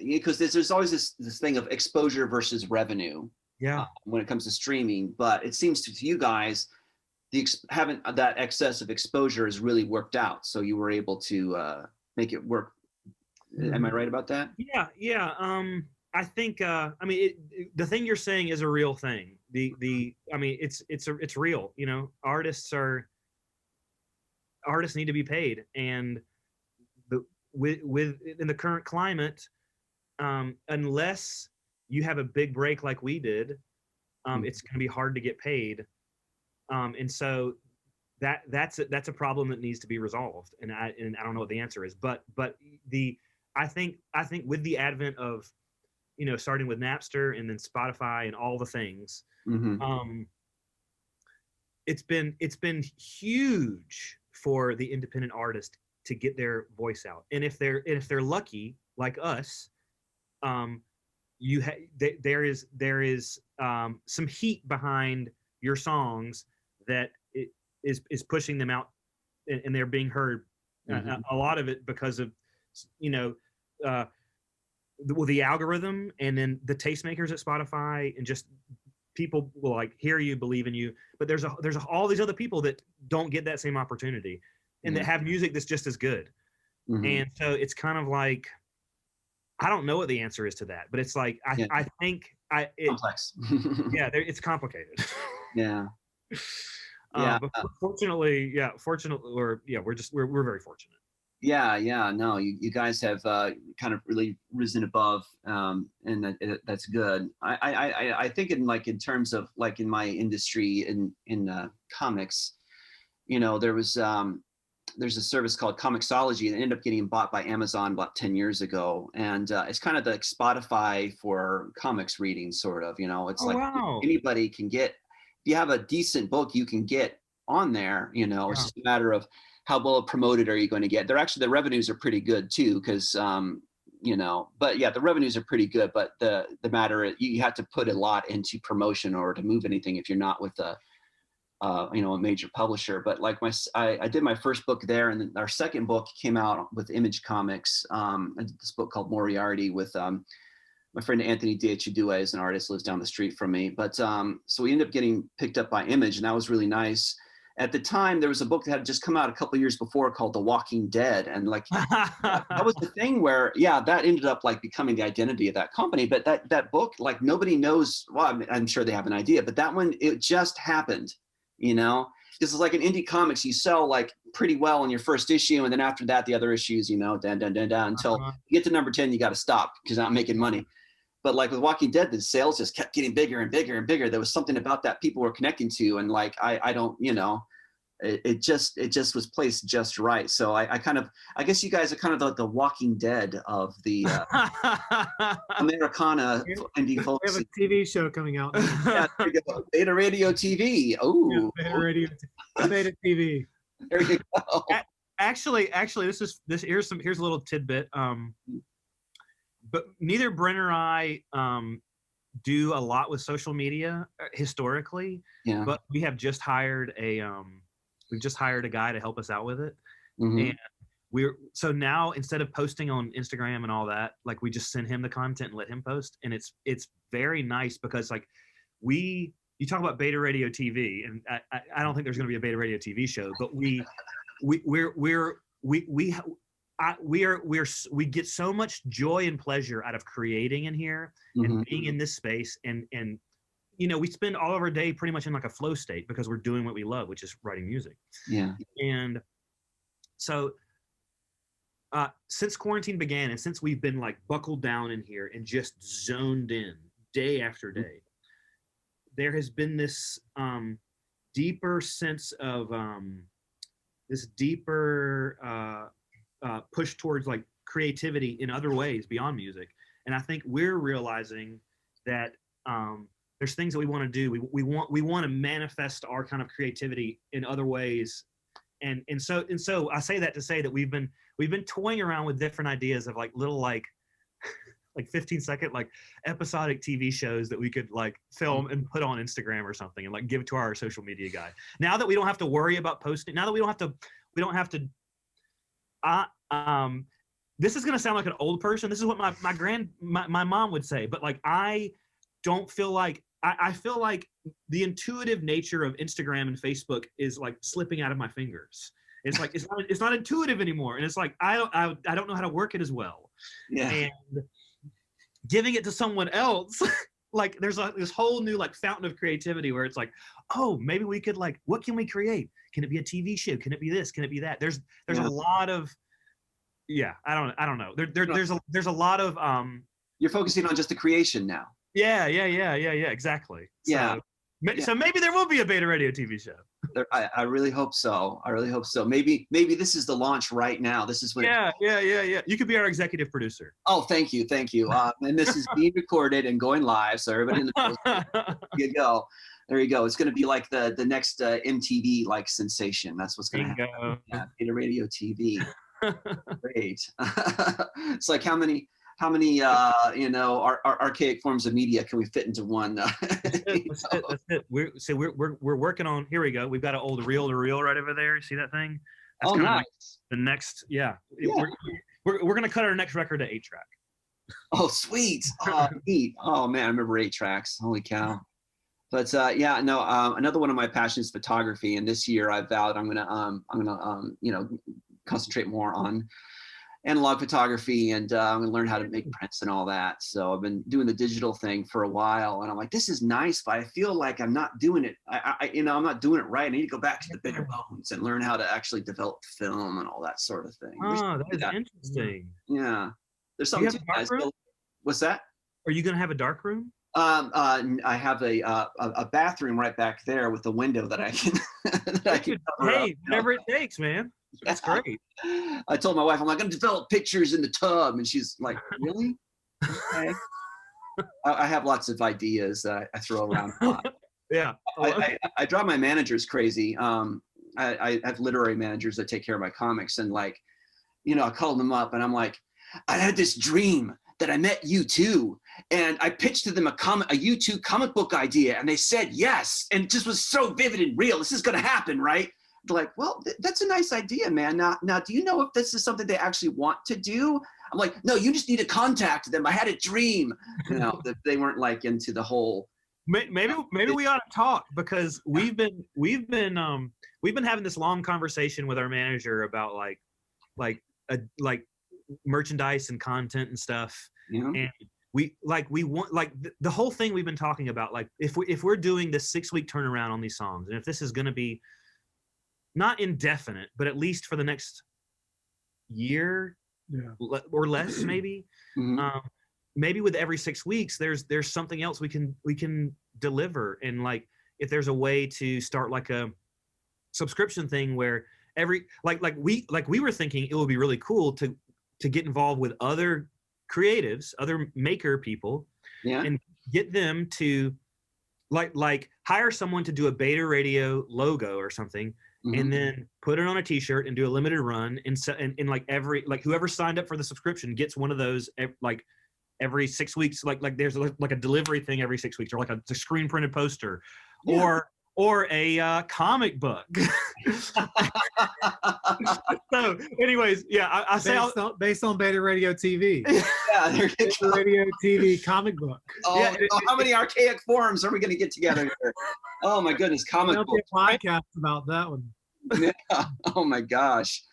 because there's always this thing of exposure versus revenue. Yeah. When it comes to streaming, but it seems to you guys, having that excess of exposure has really worked out. So you were able to make it work. Am I right about that? Yeah. I think the thing you're saying is a real thing. It's real. You know, artists need to be paid, and in the current climate, unless you have a big break like we did, it's going to be hard to get paid, and so that's a problem that needs to be resolved. And I don't know what the answer is, but I think with the advent of, you know, starting with Napster and then Spotify and all the things, it's been huge for the independent artist to get their voice out. And if they're lucky, like us, there is some heat behind your songs that is pushing them out, and they're being heard. A lot of it because of, you know, the algorithm, and then the tastemakers at Spotify, and just people will like hear you, believe in you. But there's all these other people that don't get that same opportunity, and that have music that's just as good. And so it's kind of like, I don't know what the answer is to that, but it's like I think complex. Yeah, it's complicated. Yeah. But fortunately, we're very fortunate. Yeah. No, you guys have kind of really risen above, and that's good. I think in terms of like in my industry in comics, you know, there's a service called Comixology that ended up getting bought by Amazon about 10 years ago, and it's kind of the Spotify for comics reading, sort of. You know, it's anybody can get. If you have a decent book, you can get on there. You know, it's just a matter of how well promoted are you going to get. The revenues are pretty good too, because but yeah, the revenues are pretty good, but the matter is you have to put a lot into promotion or to move anything if you're not with a major publisher. But like I did my first book there, and then our second book came out with Image Comics. I did this book called Moriarty with my friend Anthony Diachudue is an artist, lives down the street from me. But so we ended up getting picked up by Image, and that was really nice. At the time, there was a book that had just come out a couple of years before called The Walking Dead. And like, that was the thing where, yeah, that ended up like becoming the identity of that company. But that book, like nobody knows, well, I'm sure they have an idea, but that one, it just happened, This is like in indie comics, you sell like pretty well in your first issue. And then after that, the other issues, down, until you get to number 10, you got to stop because you're not making money. But like with Walking Dead, the sales just kept getting bigger and bigger and bigger. There was something about that people were connecting to. And like, I don't, it just was placed just right. So I guess you guys are kind of like the Walking Dead of the Americana indie folks. We have a TV show coming out. Yeah, there you go. Beta Radio TV. Oh, yeah, Beta TV. There you go. Actually, here's a little tidbit. But neither Brent or I do a lot with social media historically. Yeah. But we have just hired a guy to help us out with it. Mm-hmm. And so now instead of posting on Instagram and all that, like we just send him the content and let him post. And it's very nice because like you talk about Beta Radio TV, and I don't think there's going to be a Beta Radio TV show, but we get so much joy and pleasure out of creating in here and being in this space, and we spend all of our day pretty much in like a flow state because we're doing what we love, which is writing music. Yeah. And so since quarantine began and since we've been like buckled down in here and just zoned in day after day, there has been this deeper sense of push towards like creativity in other ways beyond music. And I think we're realizing that there's things that we want to do. We want to manifest our kind of creativity in other ways. And so I say that to say that we've been toying around with different ideas of like little like 15-second like episodic TV shows that we could like film and put on Instagram or something and like give to our social media guy. Now that we don't have to worry about posting, now that we don't have to this is gonna sound like an old person. This is what my mom would say, but like I don't feel like I feel like the intuitive nature of Instagram and Facebook is like slipping out of my fingers. It's like it's not intuitive anymore, and it's like I don't know how to work it as well. Yeah. And giving it to someone else, like there's this whole new like fountain of creativity where it's like, oh, maybe we could like, what can we create? Can it be a TV show? Can it be this? Can it be that? There's a lot of, I don't know. There's a lot of you're focusing on just the creation now. Yeah, exactly. Yeah. So maybe there will be a Beta Radio TV show. I really hope so. Maybe this is the launch right now. This is when. Yeah. You could be our executive producer. Oh, thank you. And this is being recorded and going live, so everybody knows. There you go. It's going to be like the next MTV like sensation. That's what's going to happen. Yeah, Beta Radio TV. Great. It's like how many archaic forms of media can we fit into one? That's it. We're working on. Here we go. We've got an old reel-to-reel right over there. See that thing? That's nice. Like the next, We're gonna cut our next record to 8-track. Oh, sweet. Oh, neat. Oh man, I remember 8 tracks. Holy cow. But another one of my passions is photography, and this year I vowed I'm gonna concentrate more on analog photography, and I'm gonna learn how to make prints and all that. So I've been doing the digital thing for a while, and I'm like, this is nice, but I feel like I'm not doing it. I'm not doing it right. I need to go back to the bigger bones and learn how to actually develop film and all that sort of thing. Oh, that is interesting. Yeah, there's something to guys. What's that? Are you gonna have a dark room? I have a bathroom right back there with a window that I can. Whatever it takes, man. That's great. I told my wife, I'm like, I'm going to develop pictures in the tub, and she's like, really? Okay. I have lots of ideas that I throw around a lot. Yeah. I drive my managers crazy. I have literary managers that take care of my comics, and like, I call them up, and I'm like, I had this dream that I met U2, and I pitched to them a U2 comic book idea, and they said yes, and it just was so vivid and real. This is going to happen, right? They're like, well, that's a nice idea, man. Now, do you know if this is something they actually want to do? I'm like, no, you just need to contact them. I had a dream. You know, that they weren't like into the whole. Maybe we ought to talk, because we've been having this long conversation with our manager about like merchandise and content and stuff. Yeah. And we want, like, the whole thing we've been talking about, like, if we're doing this 6-week turnaround on these songs, and if this is going to be not indefinite, but at least for the next year, or less, maybe. Mm-hmm. Maybe with every 6 weeks, there's something else we can deliver. And like, if there's a way to start like a subscription thing where we were thinking it would be really cool to get involved with other creatives, other maker people, and get them to like hire someone to do a Beta Radio logo or something. Mm-hmm. And then put it on a T-shirt and do a limited run, and like whoever signed up for the subscription gets one of those every 6 weeks. Like there's like a delivery thing every 6 weeks, or like a screen printed poster, or a comic book. So, anyways, yeah, I say based on Beta Radio TV. Yeah, there you go. Radio TV comic book. Oh, yeah. How many archaic forums are we going to get together here? Oh my goodness, comic book podcast about that one. Yeah. Oh my gosh.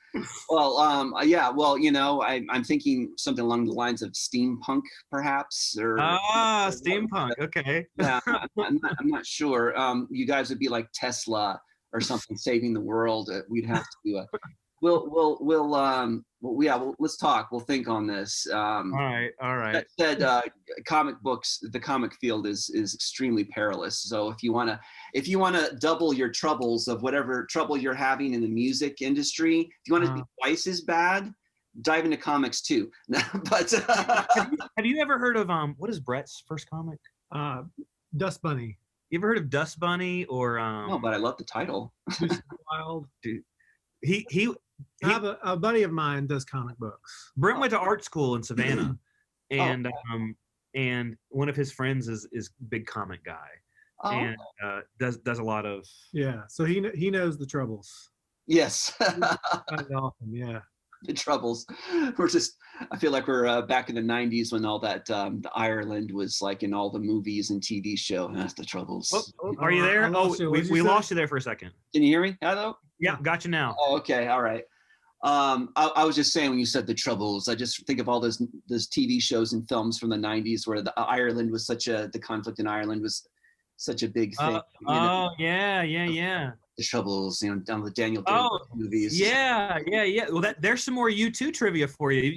Well, yeah. Well, you know, I'm thinking something along the lines of steampunk, perhaps, or steampunk. Okay. Yeah, I'm not sure. You guys would be like Tesla or something, saving the world. We'd have to. Let's talk. We'll think on this. All right. That said, comic books, the comic field is extremely perilous. So if you wanna double your troubles of whatever trouble you're having in the music industry, if you want to be twice as bad, dive into comics too. But have you ever heard of what is Brett's first comic? Dust Bunny. You ever heard of Dust Bunny or? No, but I love the title. Wild. Dude, I have a buddy of mine does comic books. Brent went to art school in Savannah, and and one of his friends is a big comic guy, and does a lot of. Yeah, so he knows the troubles. Yes. Often, yeah. The troubles. I feel like we're back in the 90s when all that the Ireland was like in all the movies and TV show. That's the troubles. Are you there? We lost you there for a second. Can you hear me? Hello? Yeah, got you now. Oh, okay. All right. I was just saying, when you said the troubles, I just think of all those TV shows and films from the 90s where the conflict in Ireland was such a big thing. Yeah. The troubles, down the Daniel Day movies. Yeah. Well, there's some more U2 trivia for you.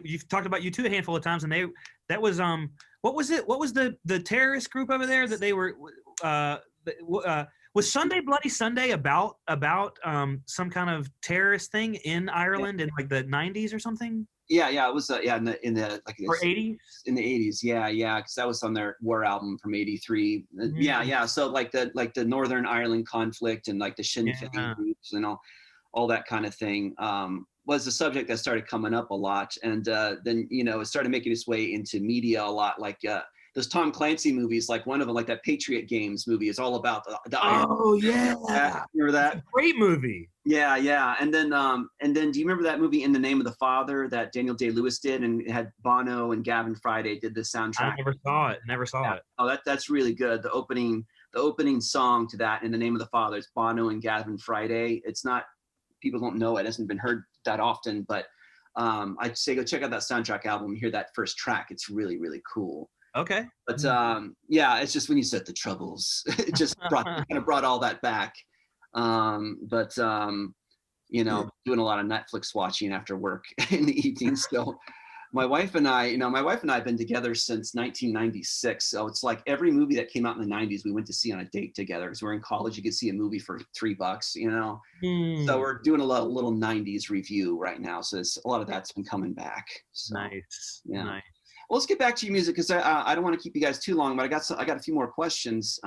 You've talked about U2 a handful of times, and that was what was it? What was the terrorist group over there that they were? Was Sunday Bloody Sunday about some kind of terrorist thing in Ireland in like the 90s or something? Yeah, it was in the like or 80s. In the 80s, yeah, because that was on their War album from '83. Mm-hmm. Yeah. So like the Northern Ireland conflict and like the Sinn Féin groups and all that kind of thing was a subject that started coming up a lot, and then it started making its way into media a lot, like. Those Tom Clancy movies, like one of them, like that Patriot Games movie, is all about the Iron. Oh yeah, remember that? It's a great movie. Yeah, and then do you remember that movie In the Name of the Father that Daniel Day-Lewis did, and it had Bono and Gavin Friday did the soundtrack? I never saw it. Oh, that's really good. The opening song to that, In the Name of the Father, is Bono and Gavin Friday. It's not, people don't know it hasn't been heard that often, but I'd say go check out that soundtrack album and hear that first track. It's really, really cool. Okay. But it's just when you said the troubles, it just kind of brought all that back. Doing a lot of Netflix watching after work in the evening. So my wife and I have been together since 1996. So it's like every movie that came out in the 90s, we went to see on a date together. Because we're in college, you could see a movie for $3, So we're doing a little 90s review right now. So a lot of that's been coming back. So, nice. Yeah. Nice. Well, let's get back to your music because I don't want to keep you guys too long, but I got a few more questions.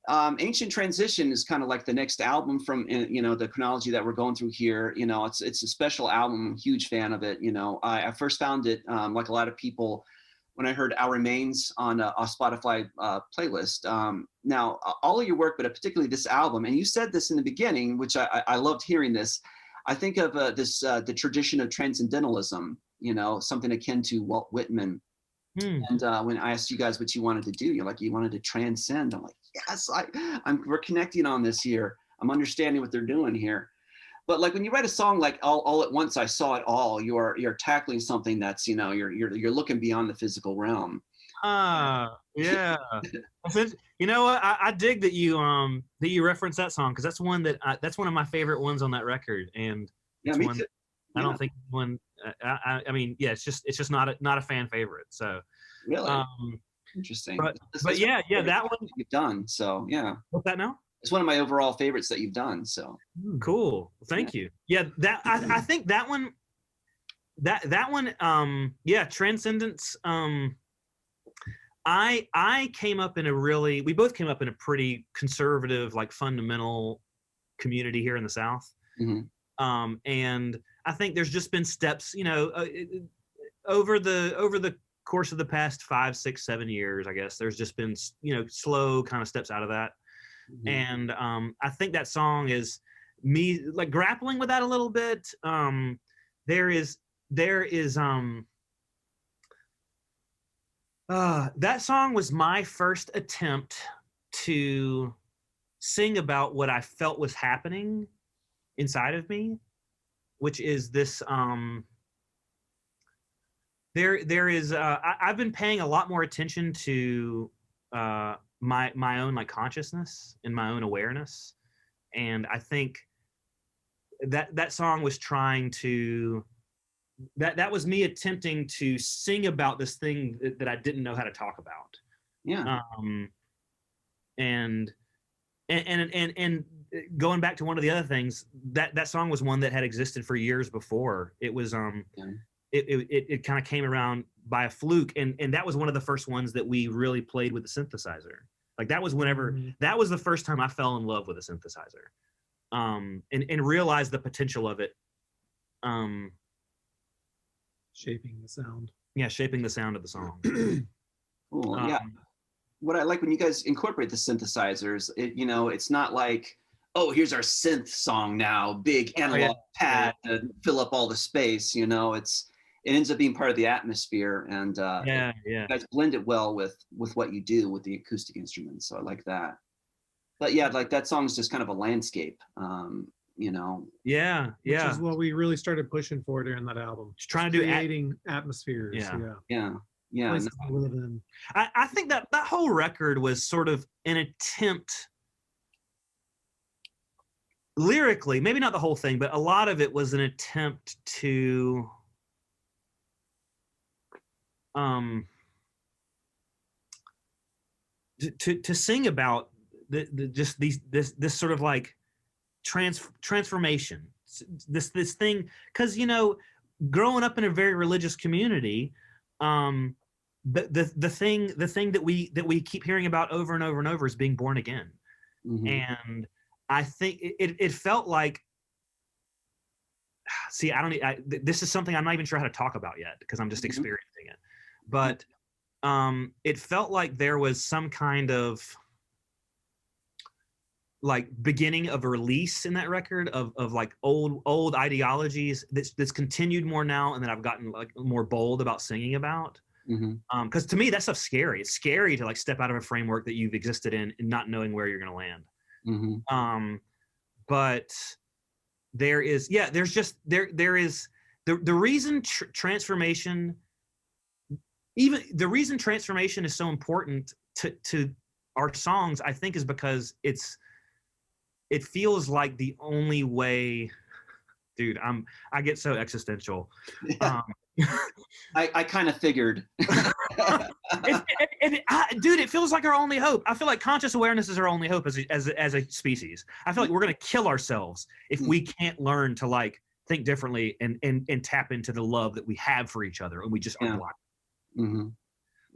Ancient Transition is kind of like the next album from, you know, the chronology that we're going through here. You know, it's a special album. I'm a huge fan of it. You know, I first found it, like a lot of people, when I heard Our Remains on a Spotify playlist. Now, all of your work, but particularly this album, and you said this in the beginning, which I loved hearing this. I think of the tradition of transcendentalism, you know, something akin to Walt Whitman. And when I asked you guys what you wanted to do, you're like, you wanted to transcend. I'm like, yes, we're connecting on this here. I'm understanding what they're doing here. But like when you write a song like all at once, I saw it all. You're tackling something that's, you know, you're looking beyond the physical realm. Yeah. You know what? I dig that you reference that song, because that's one of my favorite ones on that record. And yeah, me too. I don't think one. I mean, yeah, it's just not a fan favorite. So really interesting. But yeah, that one you've done. So yeah. What's that now? It's one of my overall favorites that you've done. So cool. Thank you. Yeah, that I think that one. That one. Yeah, Transcendence. I came up in we both came up in a pretty conservative, like fundamental community here in the South. Mm-hmm. And I think there's just been steps, you know, over the course of the past 5, 6, 7 years, I guess there's just been, you know, slow kind of steps out of that. Mm-hmm. And I think that song is me like grappling with that a little bit. There is that song was my first attempt to sing about what I felt was happening inside of me, which is this there is I've been paying a lot more attention to my own like consciousness and my own awareness, and I think that song was trying to that was me attempting to sing about this thing that I didn't know how to talk about. Yeah. And going back to one of the other things, that song was one that had existed for years before. It was it kind of came around by a fluke, and that was one of the first ones that we really played with the synthesizer. Like that was that was the first time I fell in love with a synthesizer, and realized the potential of it. Shaping the sound. Yeah, shaping the sound of the song. Cool. Yeah. What I like when you guys incorporate the synthesizers, you know, it's not like, oh, here's our synth song now, big analog pad to fill up all the space. You know, it ends up being part of the atmosphere, and you guys blend it well with what you do with the acoustic instruments. So I like that. But yeah, like that song is just kind of a landscape. You know. Yeah. Which is what we really started pushing for during that album. Just trying to do creating atmospheres. Yeah. Places to live in. I think that whole record was sort of an attempt, lyrically, maybe not the whole thing, but a lot of it was an attempt to sing about this sort of like transformation, this thing, because, you know, growing up in a very religious community, the thing that we keep hearing about over and over and over is being born again. Mm-hmm. And I think it felt like, see, this is something I'm not even sure how to talk about yet, because I'm just experiencing it, but it felt like there was some kind of like beginning of a release in that record of like old ideologies that's continued more now, and that I've gotten like more bold about singing about. Mm-hmm. Because to me that stuff's scary. It's scary to like step out of a framework that you've existed in and not knowing where you're going to land. Mm-hmm. But there is the reason transformation, even the reason transformation is so important to our songs, I think, is because it feels like the only way. Dude, I get so existential. Yeah. I kind of figured. Dude, it feels like our only hope. I feel like conscious awareness is our only hope as a species. I feel like we're gonna kill ourselves if we can't learn to like think differently and tap into the love that we have for each other, and we just are blind. Mm-hmm.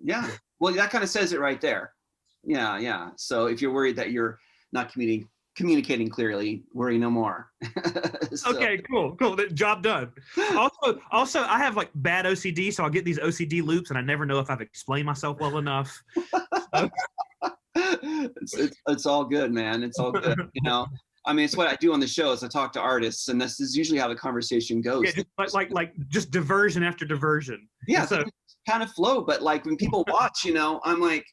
Yeah. Well, that kind of says it right there. Yeah, yeah. So if you're worried that you're not communicating clearly, worry no more. So. Okay, cool. Job done. Also, I have like bad OCD, so I'll get these OCD loops, and I never know if I've explained myself well enough. So. It's all good, man. It's all good. You know, I mean, it's what I do on the show is I talk to artists, and this is usually how the conversation goes. Yeah, just diversion after diversion. Yeah, so kind of flow. But like when people watch, you know, I'm like,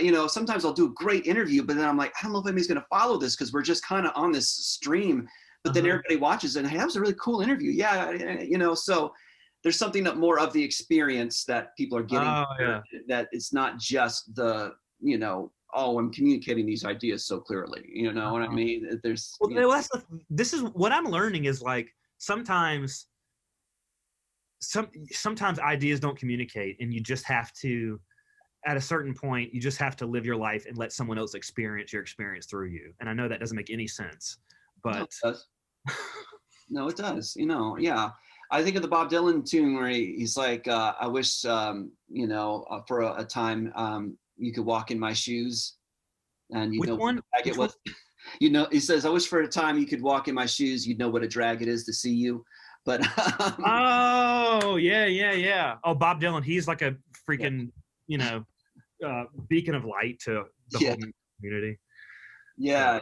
you know, sometimes I'll do a great interview, but then I'm like, I don't know if anybody's going to follow this because we're just kind of on this stream. But then everybody watches it, and hey, that was a really cool interview. Yeah, you know, so there's something that more of the experience that people are getting. That it's not just the, you know, oh, I'm communicating these ideas so clearly. You know what I mean? There's. This is what I'm learning is like sometimes ideas don't communicate, and you just have to. At a certain point, you just have to live your life and let someone else experience your experience through you. And I know that doesn't make any sense, but no, it does. You know, yeah. I think of the Bob Dylan tune where he's like, I wish, you know, for a time you could walk in my shoes, and you know what a drag it was. You know, he says, I wish for a time you could walk in my shoes. You'd know what a drag it is to see you. But oh yeah. Oh, Bob Dylan, he's like a freaking, you know, beacon of light to the whole community. Yeah.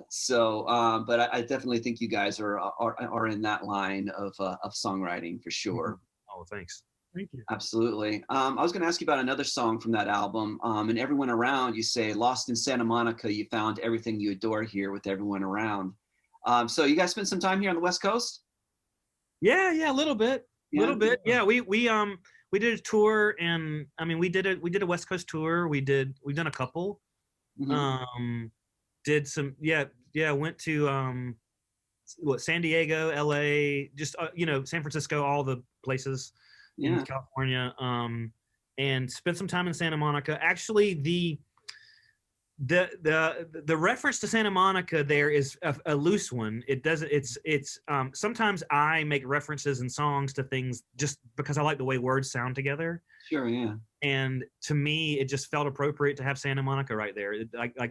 So, but I definitely think you guys are in that line of songwriting for sure. Oh, thanks. Thank you. Absolutely. I was going to ask you about another song from that album. And Everyone Around, you say, lost in Santa Monica, you found everything you adore here with everyone around. So you guys spent some time here on the West Coast? Yeah, a little bit. Yeah, we did a tour, and I mean we did a West Coast tour. We've done a couple. Did some went to San Diego, LA, just you know, San Francisco, all the places in California, and spent some time in Santa Monica. Actually, the reference to Santa Monica there is a loose one. It doesn't. It's sometimes I make references in songs to things just because I like the way words sound together. Sure, yeah. And to me, it just felt appropriate to have Santa Monica right there.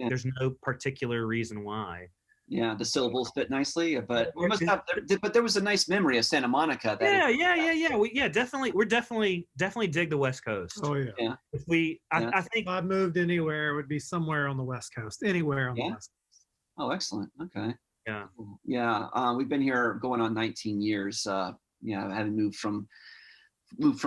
There's no particular reason why. Yeah, the syllables fit nicely, but we must have. But there was a nice memory of Santa Monica. Yeah. We're definitely dig the West Coast. Oh yeah. I think if I moved anywhere, it would be somewhere on the West Coast. Anywhere on the West Coast. Oh, excellent. Okay. Yeah. Yeah. We've been here going on 19 years. Having moved from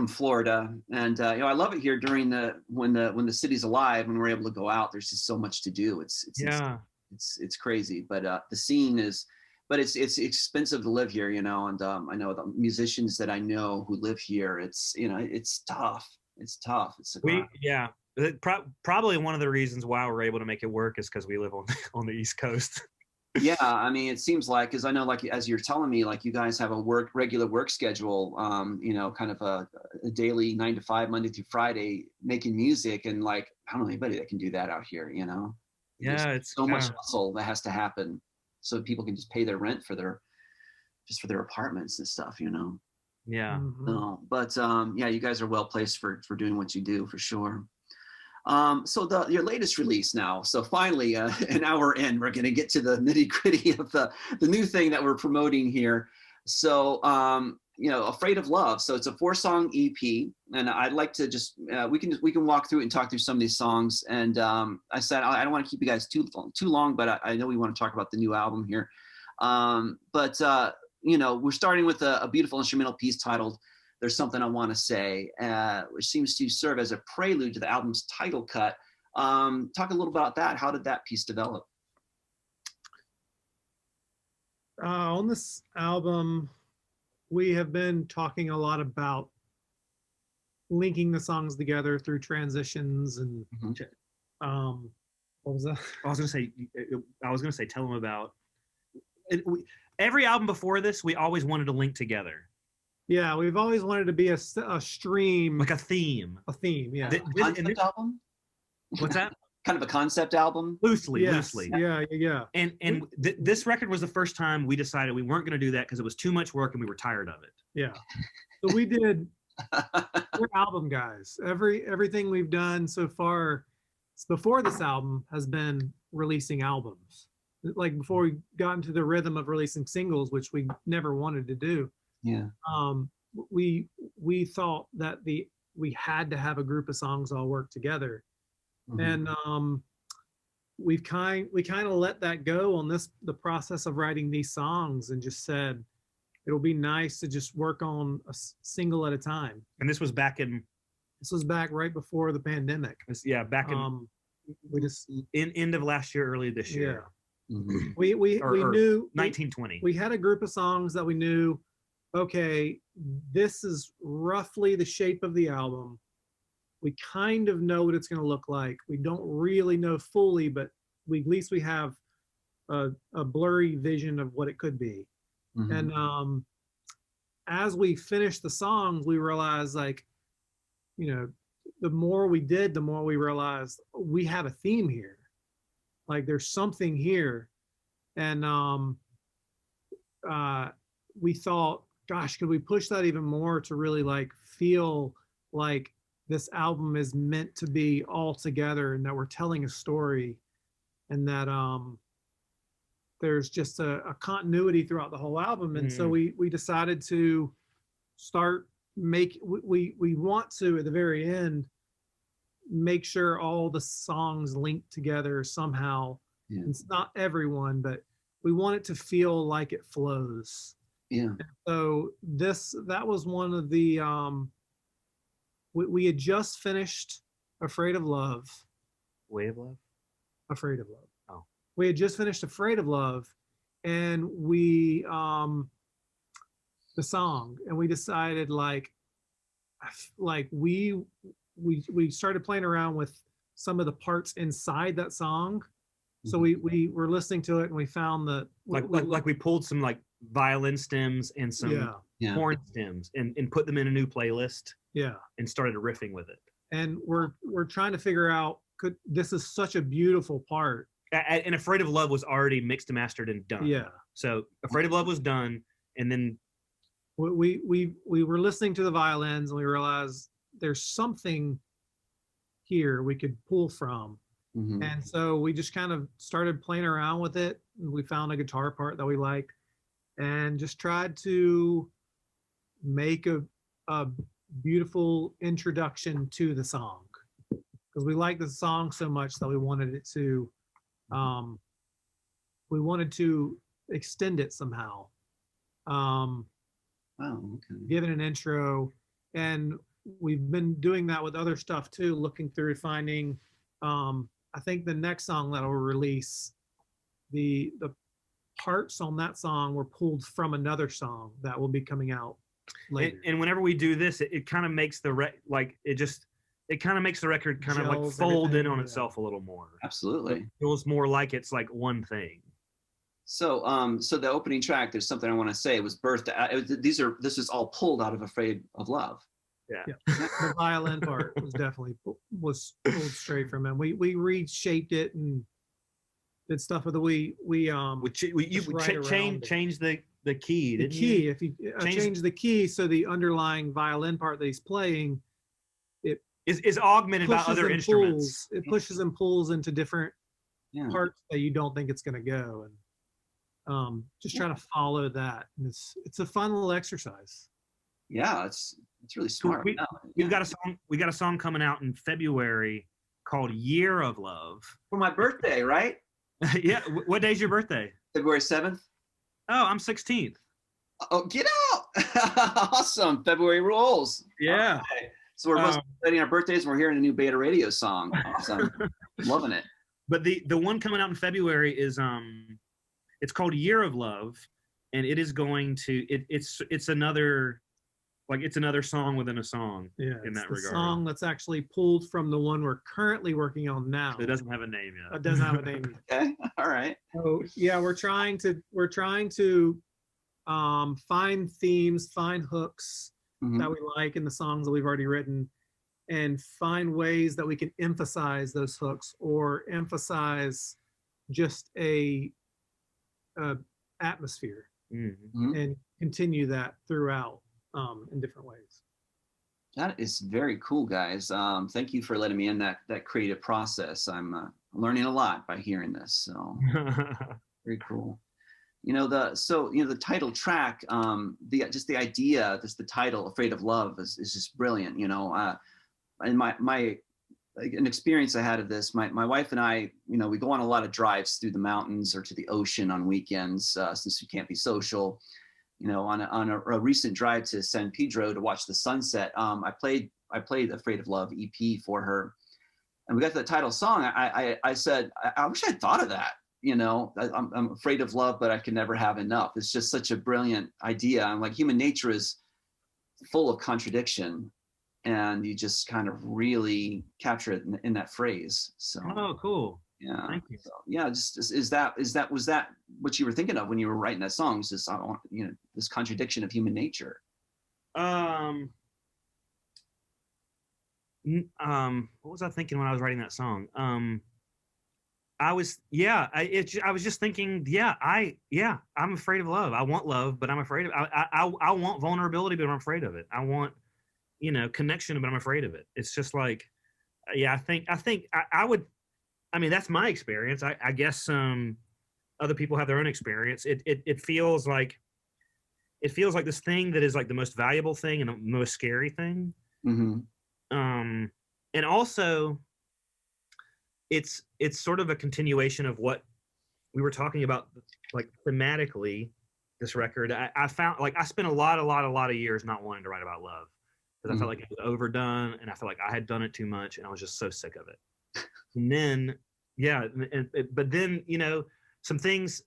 Florida, and you know, I love it here during when the city's alive, when we're able to go out. There's just so much to do. It's crazy, but the scene is, but it's expensive to live here, you know. And I know the musicians that I know who live here. It's, you know, it's tough. It's probably one of the reasons why we're able to make it work is because we live on the East Coast. Yeah, I mean, it seems like, because I know, like, as you're telling me, like, you guys have a regular work schedule, you know, kind of a daily 9 to 5, Monday through Friday, making music, and like, I don't know anybody that can do that out here, you know. Yeah, it's so much hustle that has to happen so people can just pay their rent for their apartments and stuff, you know. Yeah. No, but you guys are well placed for doing what you do, for sure. So your latest release now. So finally, an hour in, we're going to get to the nitty gritty of the new thing that we're promoting here. So you know, Afraid of Love. So it's a 4-song EP, and I'd like to just we can walk through it and talk through some of these songs. And I said I don't want to keep you guys too long, but I know we want to talk about the new album here. You know, we're starting with a beautiful instrumental piece titled "There's Something I Want to Say," which seems to serve as a prelude to the album's title cut. Talk a little about that. How did that piece develop? On this album, we have been talking a lot about linking the songs together through transitions and what was that? I was gonna say tell them about it. Every album before this, we always wanted to link together. Yeah, we've always wanted to be a stream, like a theme. A theme, yeah. Concept album? What's that? Kind of a concept album? Loosely. Yeah. And this record was the first time we decided we weren't going to do that because it was too much work and we were tired of it. Yeah. So we did. We're album guys. Everything we've done so far before this album has been releasing albums. Like before we got into the rhythm of releasing singles, which we never wanted to do. Yeah. We thought that we had to have a group of songs all work together. And we kind of let that go on the process of writing these songs, and just said it'll be nice to just work on a single at a time. And this was back right before the pandemic. Back in we just end of last year, early this year. We knew 1920. We had a group of songs that we knew, okay, this is roughly the shape of the album. We kind of know what it's going to look like. We don't really know fully, but at least we have a blurry vision of what it could be. And as we finished the songs, we realized, like, you know, the more we did, the more we realized we have a theme here. Like there's something here. And we thought, gosh, could we push that even more to really like feel like this album is meant to be all together, and that we're telling a story, and that there's just a continuity throughout the whole album. And so we decided to start we want to, at the very end, make sure all the songs link together somehow. It's not everyone, but we want it to feel like it flows. And so that was one of the we had just finished Afraid of Love. Way of Love? Afraid of Love. Oh. We had just finished Afraid of Love, and we the song, and we decided like we started playing around with some of the parts inside that song. So we were listening to it, and we found that we pulled some like violin stems and some horn stems and put them in a new playlist. And started riffing with it. And we're trying to figure out, this is such a beautiful part. And Afraid of Love was already mixed, mastered, and done. So Afraid of Love was done, and then we were listening to the violins, and we realized there's something here we could pull from. And so we just kind of started playing around with it, and we found a guitar part that we liked, and just tried to make a beautiful introduction to the song, because we liked the song so much that we wanted it to extend it somehow. Give it an intro. And we've been doing that with other stuff too, looking through, finding I think the next song that will release, the parts on that song were pulled from another song that will be coming out later. And whenever we do this, it kind of makes the makes the record kind of like fold in on itself a little more. Absolutely. It feels more like it's like one thing. So so the opening track, there's something I want to say. It was birthed this is all pulled out of Afraid of Love. The violin part was definitely pulled straight from him. We reshaped it and did stuff with you changed the key. The key. If you change the key, so the underlying violin part that he's playing, it is augmented by other instruments. It pushes and pulls into different parts that you don't think it's going to go, and just try to follow that. And it's a fun little exercise. Yeah, it's really smart. We got a song coming out in February called "Year of Love" for my birthday, right? Yeah. What day's your birthday? February 7th. Oh, I'm 16th. Oh, get out! Awesome. February rules. Yeah. Okay. So we're both celebrating our birthdays, and we're hearing a new Beta Radio song. Awesome. Loving it. But the one coming out in February is it's called "Year of Love," and it is going to it's another song within a song. In that regard. Song that's actually pulled from the one we're currently working on now. It doesn't have a name yet. It doesn't have a name yet. Okay. All right. So yeah, we're trying to find themes, find hooks that we like in the songs that we've already written, and find ways that we can emphasize those hooks or emphasize just a atmosphere and continue that throughout in different ways. That is very cool, guys. Thank you for letting me in that creative process. I'm learning a lot by hearing this. So very cool. The title track, the idea, the title, "Afraid of Love," is just brilliant. And an experience I had of this, my wife and I, we go on a lot of drives through the mountains or to the ocean on weekends, since we can't be social. On a recent drive to San Pedro to watch the sunset, I played "Afraid of Love" EP for her, and we got to the title song. I said, I wish I'd thought of that. I'm afraid of love, but I can never have enough. It's just such a brilliant idea. I'm like, human nature is full of contradiction, and you just kind of really capture it in that phrase. So. Oh, cool. Yeah. Thank you. So, yeah. Just was that what you were thinking of when you were writing that song? Was this, this contradiction of human nature? What was I thinking when I was writing that song? I was just thinking, I'm afraid of love. I want love, but I'm afraid of I want vulnerability, but I'm afraid of it. I want, connection, but I'm afraid of it. It's just like, I think I would, that's my experience. I guess other people have their own experience. It feels like this thing that is like the most valuable thing and the most scary thing. Mm-hmm. And also it's sort of a continuation of what we were talking about, like thematically, this record. I found, like, I spent a lot of years not wanting to write about love because I felt like it was overdone, and I felt like I had done it too much, and I was just so sick of it. And then, but then, some things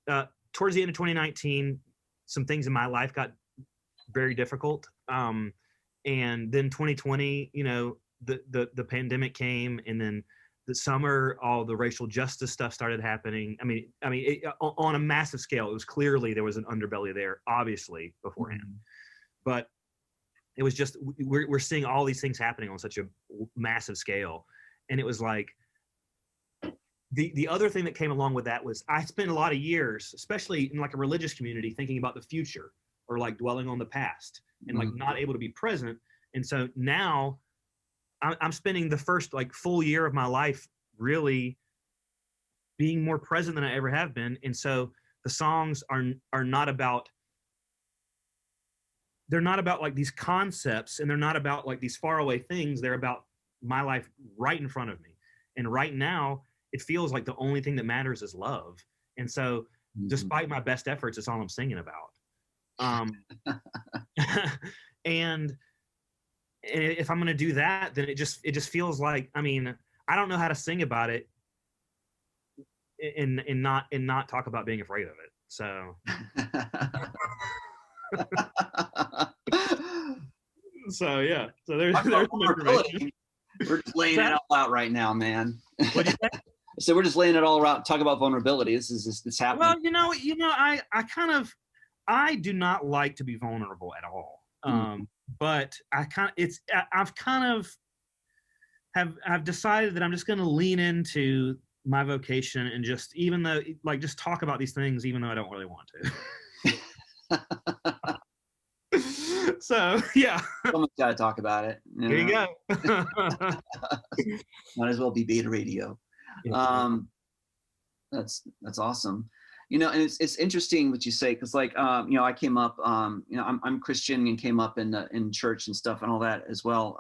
towards the end of 2019, some things in my life got very difficult. And then 2020, the pandemic came, and then the summer, all the racial justice stuff started happening. On a massive scale. It was clearly there was an underbelly there, obviously, beforehand. But it was just, we're seeing all these things happening on such a massive scale. And it was like, the other thing that came along with that was I spent a lot of years, especially in like a religious community, thinking about the future or like dwelling on the past and like not able to be present. And so now I'm spending the first like full year of my life really being more present than I ever have been. And so the songs are not about, they're not about like these concepts, and they're not about like these faraway things. They're about my life right in front of me. And right now it feels like the only thing that matters is love. And so despite my best efforts, it's all I'm singing about. And if I'm going to do that, then it just feels like, I don't know how to sing about it and not talk about being afraid of it. So, yeah. So there's some information. We're just laying it all out right now, man. What'd you say? So we're just laying it all out. Talk about vulnerability. It's happening. Well, I do not like to be vulnerable at all. But I've decided that I'm just going to lean into my vocation and just, even though, like, just talk about these things, even though I don't really want to. So, yeah. Someone's got to talk about it. There you go. Might as well be Beta Radio. That's awesome. And it's interesting what you say, because like I came up, I'm Christian and came up in church and stuff and all that as well.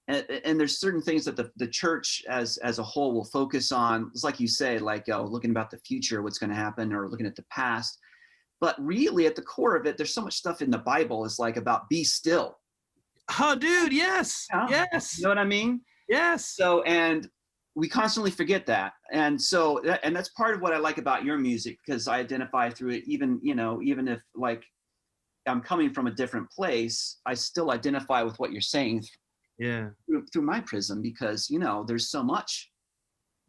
And there's certain things that the church as a whole will focus on. It's like you say, like looking about the future, what's going to happen, or looking at the past. But really, at the core of it, there's so much stuff in the Bible is like about be still. Oh, dude, yes, yes. You know what I mean? Yes. So, and we constantly forget that. And so, and that's part of what I like about your music, because I identify through it, even if like I'm coming from a different place, I still identify with what you're saying through my prism, because, there's so much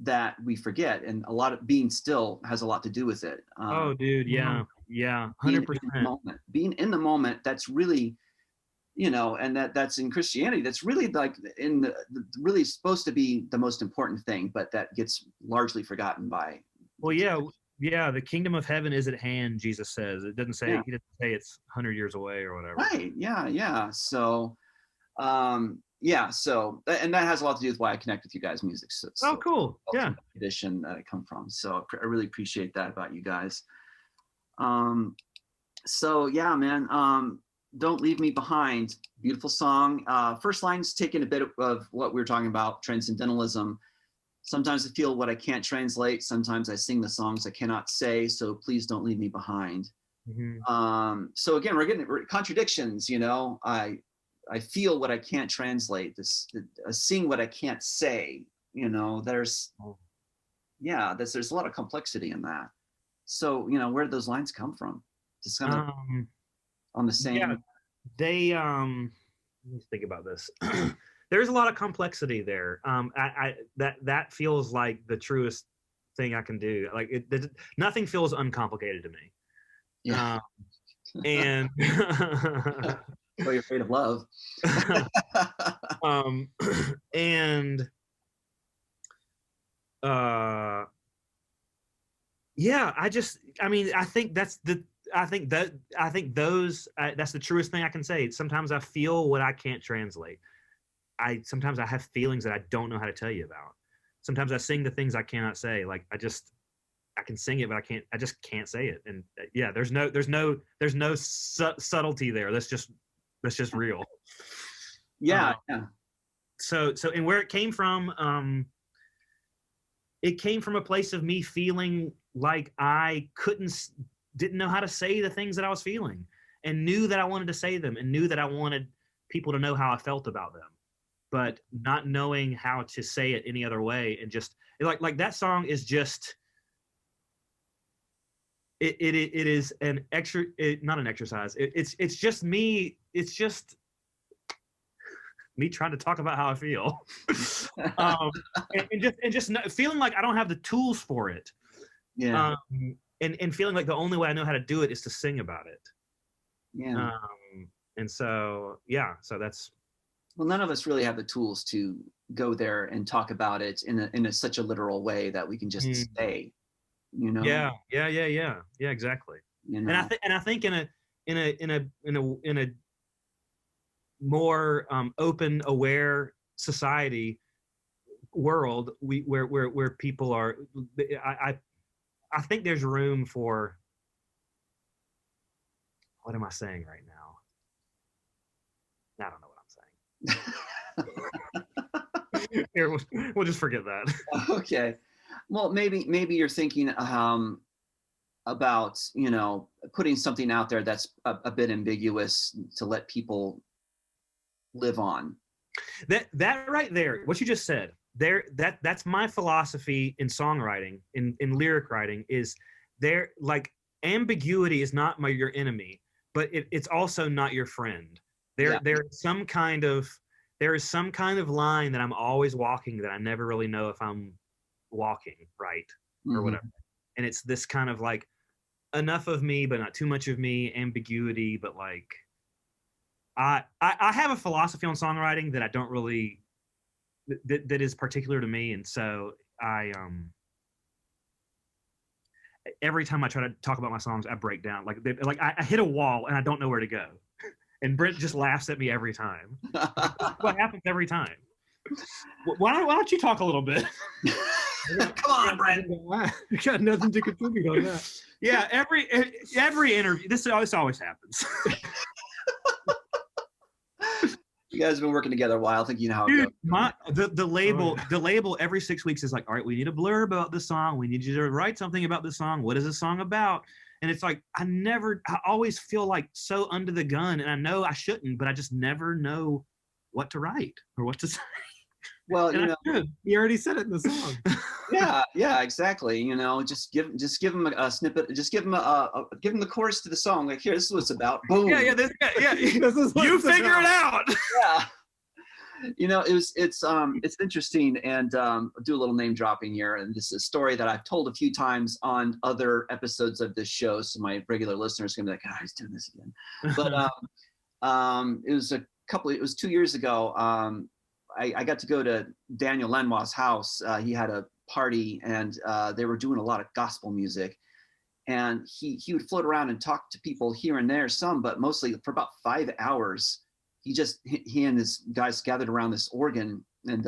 that we forget, and a lot of being still has a lot to do with it. Oh, dude. Yeah. 100%. Being in the moment, that's really, and that's in Christianity, that's really like really supposed to be the most important thing, but that gets largely forgotten by. Well, yeah. The kingdom of heaven is at hand, Jesus says. It doesn't say, he doesn't say it's 100 years away or whatever. Right. Yeah. So, Yeah, so, and that has a lot to do with why I connect with you guys' music. So, Oh, cool. Yeah. Tradition that I come from. So I really appreciate that about you guys. So yeah, man, Don't Leave Me Behind, beautiful song. First line's taking a bit of what we were talking about, transcendentalism. Sometimes I feel what I can't translate. Sometimes I sing the songs I cannot say. So please don't leave me behind. Mm-hmm. So again, we're getting contradictions. You know, I feel what I can't translate. I sing what I can't say. You know, there's a lot of complexity in that. So you know, where do those lines come from? Just kind of on the same. Yeah, they let me think about this. There's a lot of complexity there. That feels like the truest thing I can do. Like nothing feels uncomplicated to me. Yeah. And so you're afraid of love. And yeah, I think that's the truest thing I can say. Sometimes I feel what I can't translate. Sometimes I have feelings that I don't know how to tell you about. Sometimes I sing the things I cannot say. Like I can sing it, but I just can't say it. And yeah, there's no subtlety there. That's just real. Yeah. So and where it came from a place of me feeling like I didn't know how to say the things that I was feeling, and knew that I wanted to say them, and knew that I wanted people to know how I felt about them, but not knowing how to say it any other way. And just like that song is just, it is an not an exercise. It's just me. It's just me trying to talk about how I feel, and just feeling like I don't have the tools for it. Yeah. And feeling like the only way I know how to do it is to sing about it. Yeah. And so, yeah, so that's. Well, none of us really have the tools to go there and talk about it in such a literal way that we can just say, you know. Yeah, exactly. You know? And I think in a more open, aware society world, where people are, I think there's room for. What am I saying right now? I don't know what I'm saying. Here, we'll just forget that. Okay. Well, maybe you're thinking about, you know, putting something out there that's a bit ambiguous to let people live on. That right there, what you just said, that's my philosophy in songwriting, in lyric writing, is there, like, ambiguity is not your enemy, but it's also not your friend. There is some kind of line that I'm always walking that I never really know if I'm walking right or whatever. And it's this kind of like enough of me but not too much of me ambiguity. But like I have a philosophy on songwriting that I don't really that is particular to me, and so I every time I try to talk about my songs, I break down. Like I hit a wall and I don't know where to go. And Brent just laughs at me every time. What happens every time? Why don't you talk a little bit? Come on, Brent. You got nothing to contribute on that. Yeah, every interview, this always happens. You guys have been working together a while. I think you know how it goes. The label every 6 weeks is like, all right, we need a blurb about this song. We need you to write something about this song. What is this song about? And it's like, I always feel like so under the gun, and I know I shouldn't, but I just never know what to write or what to say. Well, you know, you already said it in the song. yeah, exactly. You know, just give them a snippet. Just give them the chorus to the song. Like, here, this is what it's about. Boom. Yeah. This is what you figure it out. Yeah. You know, it's interesting, and I'll do a little name dropping here. And this is a story that I've told a few times on other episodes of this show, so my regular listeners are gonna be like, "Oh, he's doing this again." But it was 2 years ago. I got to go to Daniel Lanois' house. He had a party, and they were doing a lot of gospel music. And he would float around and talk to people here and there, some, but mostly for about 5 hours. he and his guys gathered around this organ, and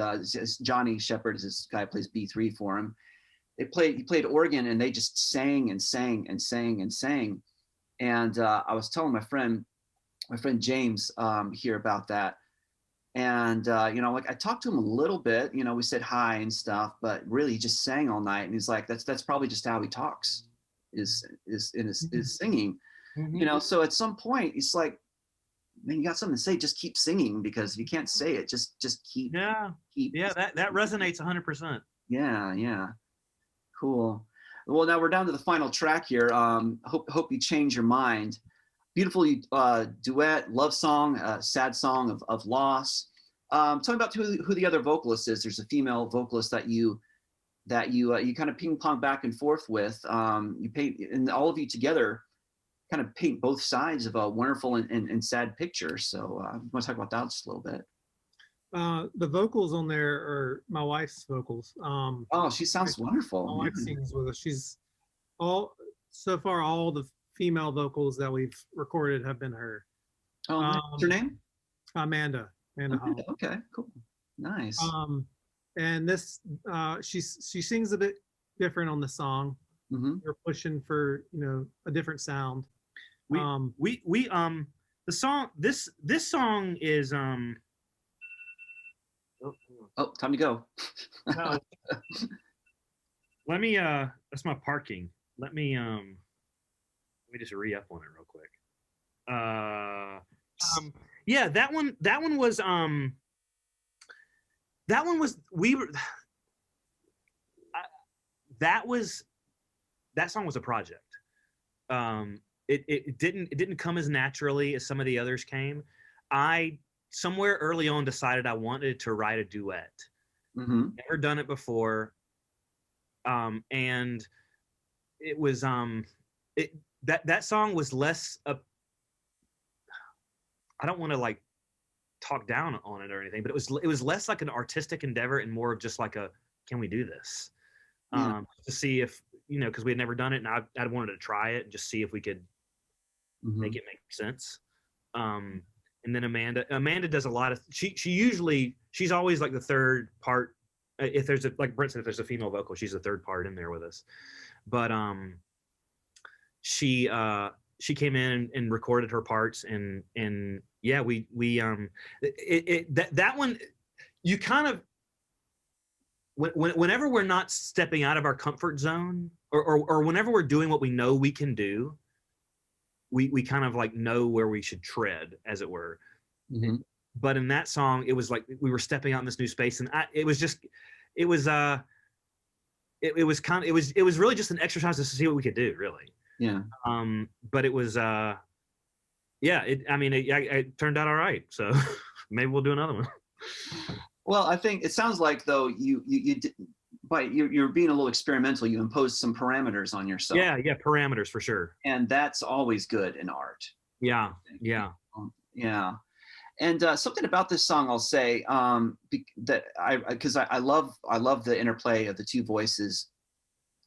Johnny Shepard is this guy who plays B3 for him. He played organ, and they just sang and sang and sang and sang. And I was telling my friend James here about that. And, like I talked to him a little bit, we said hi and stuff, but really he just sang all night. And he's like, that's probably just how he talks is singing, So at some point it's like, man, you got something to say, just keep singing, because if you can't say it, just keep. Yeah. That resonates 100%. Yeah. Cool. Well, now we're down to the final track here. Hope you change your mind. Beautiful duet, love song, sad song of loss. Tell me about who the other vocalist is. There's a female vocalist that you kind of ping pong back and forth with. You paint, and all of you together kind of paint both sides of a wonderful and sad picture. So I want to talk about that just a little bit. The vocals on there are my wife's vocals. Oh, she sounds wonderful. My wife sings with us. So far all the female vocals that we've recorded have been her. Oh, what's her name? Amanda Holloman. Okay, cool, nice. And this she sings a bit different on the song. We're pushing for a different sound. The song this song is Oh, time to go. No. Let me that's my parking. Let me just re-up on it real quick. Yeah, that one that song was a project. It didn't come as naturally as some of the others came. I somewhere early on decided I wanted to write a duet. Never done it before. And it was that song was less I don't want to like talk down on it or anything, but it was less like an artistic endeavor and more of just like can we do this? To see if, because we had never done it, and I wanted to try it and just see if we could make it make sense. And then Amanda does a lot of, she's always like the third part. If there's like Brent said, if there's a female vocal, she's the third part in there with us. But she came in and recorded her parts, and yeah, that one, you kind of, whenever we're not stepping out of our comfort zone, or whenever we're doing what we know we can do, we kind of like know where we should tread, as it were. But in that song, it was like we were stepping out in this new space, and it was really just an exercise to see what we could do, really. Yeah. But it was it turned out all right. So maybe we'll do another one. Well, I think it sounds like though you did, but you're being a little experimental. You imposed some parameters on yourself. Yeah, parameters for sure. And that's always good in art. Yeah. And something about this song, I'll say, that because I love the interplay of the two voices,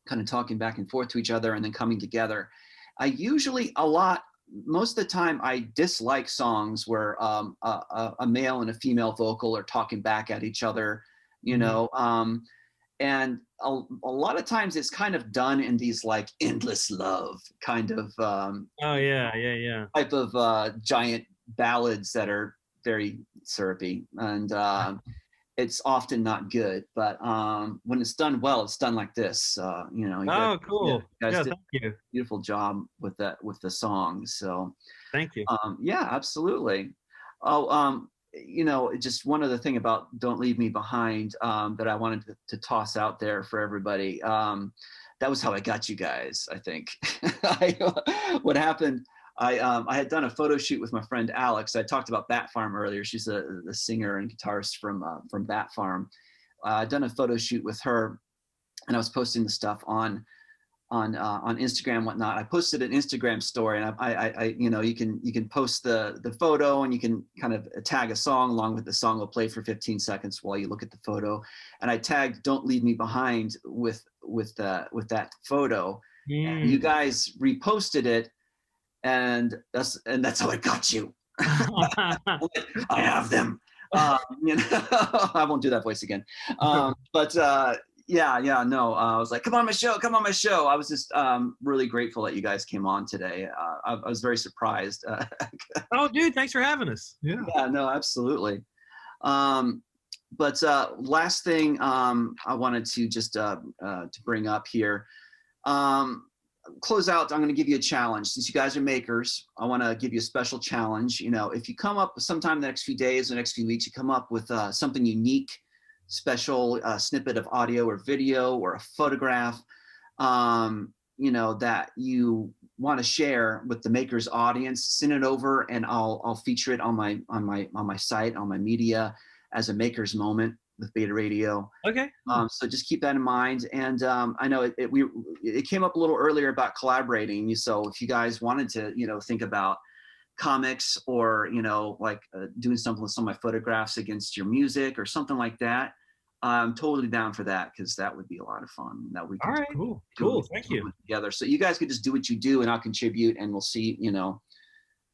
kind of talking back and forth to each other and then coming together. Most of the time, I dislike songs where a male and a female vocal are talking back at each other, and a lot of times it's kind of done in these like endless love kind of type of giant ballads that are very syrupy, and it's often not good. But when it's done well, it's done like this. Cool. You guys did thank you. Beautiful job with the song. So thank you. Yeah, absolutely. Just one other thing about "Don't Leave Me Behind" that I wanted to toss out there for everybody. That was how I got you guys, I think. What happened? I had done a photo shoot with my friend Alex. I talked about Bat Farm earlier. She's the singer and guitarist from Bat Farm. I'd done a photo shoot with her, and I was posting the stuff on Instagram and whatnot. I posted an Instagram story, and I you can post the photo, and you can kind of tag a song along with the song. Will play for 15 seconds while you look at the photo, and I tagged "Don't Leave Me Behind" with that photo. And you guys reposted it. And that's how I got you. I have them. You know, I won't do that voice again. But no, I was like, come on my show. I was just really grateful that you guys came on today. I was very surprised. Oh, dude, thanks for having us. Yeah. Yeah, no, absolutely. But last thing I wanted to just to bring up here. Close out, I'm going to give you a challenge. Since you guys are makers, I want to give you a special challenge. You know, if you come up sometime in the next few days, the next few weeks, you come up with something unique, special snippet of audio or video or a photograph, you know, that you want to share with the makers audience, send it over and I'll feature it on my site, on my media as a makers moment with Beta Radio. Okay. So just keep that in mind. And I know it came up a little earlier about collaborating. So if you guys wanted to, you know, think about comics or, you know, like doing something with some of my photographs against your music or something like that, I'm totally down for that because that would be a lot of fun. That we All right. Cool. Thank you. Together. So you guys could just do what you do and I'll contribute and we'll see, you know,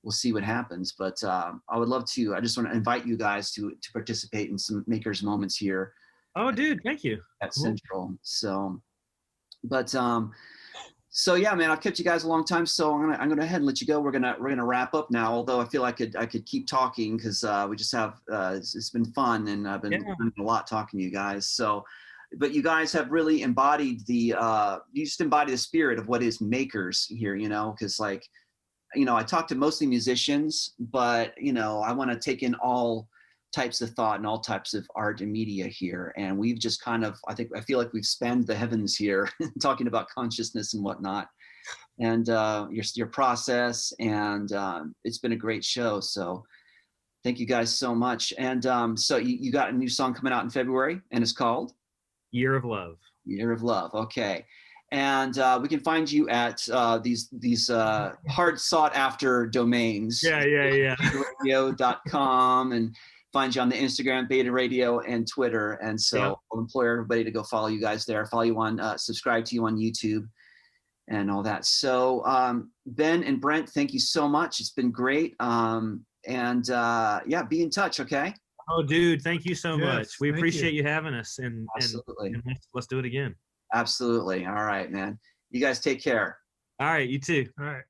we'll see what happens. But I would love to, I just want to invite you guys to participate in some makers moments here. Oh, dude, thank you. At Central. So, but so yeah, man, I've kept you guys a long time, so I'm gonna go ahead and let you go. We're gonna wrap up now. Although I feel like I could keep talking because we just have it's been fun and I've been learning a lot talking to you guys. So, but you guys have really embodied the you just embody the spirit of what is makers here. You know, because like, you know, I talk to mostly musicians, but you know, I want to take in all types of thought and all types of art and media here. And we've just kind of, I feel like we've spanned the heavens here talking about consciousness and whatnot and your process. And it's been a great show. So thank you guys so much. And so you got a new song coming out in February and it's called? Year of Love. Year of Love. Okay. And we can find you at these hard sought after domains. Yeah. Radio.com and find you on the Instagram, Beta Radio, and Twitter. And so I'll implore everybody to go follow you guys there, follow you on, subscribe to you on YouTube and all that. So Ben and Brent, thank you so much. It's been great. And yeah, be in touch, okay? Oh, dude, thank you so much. We appreciate you having us. And let's do it again. Absolutely. All right, man. You guys take care. All right, you too. All right.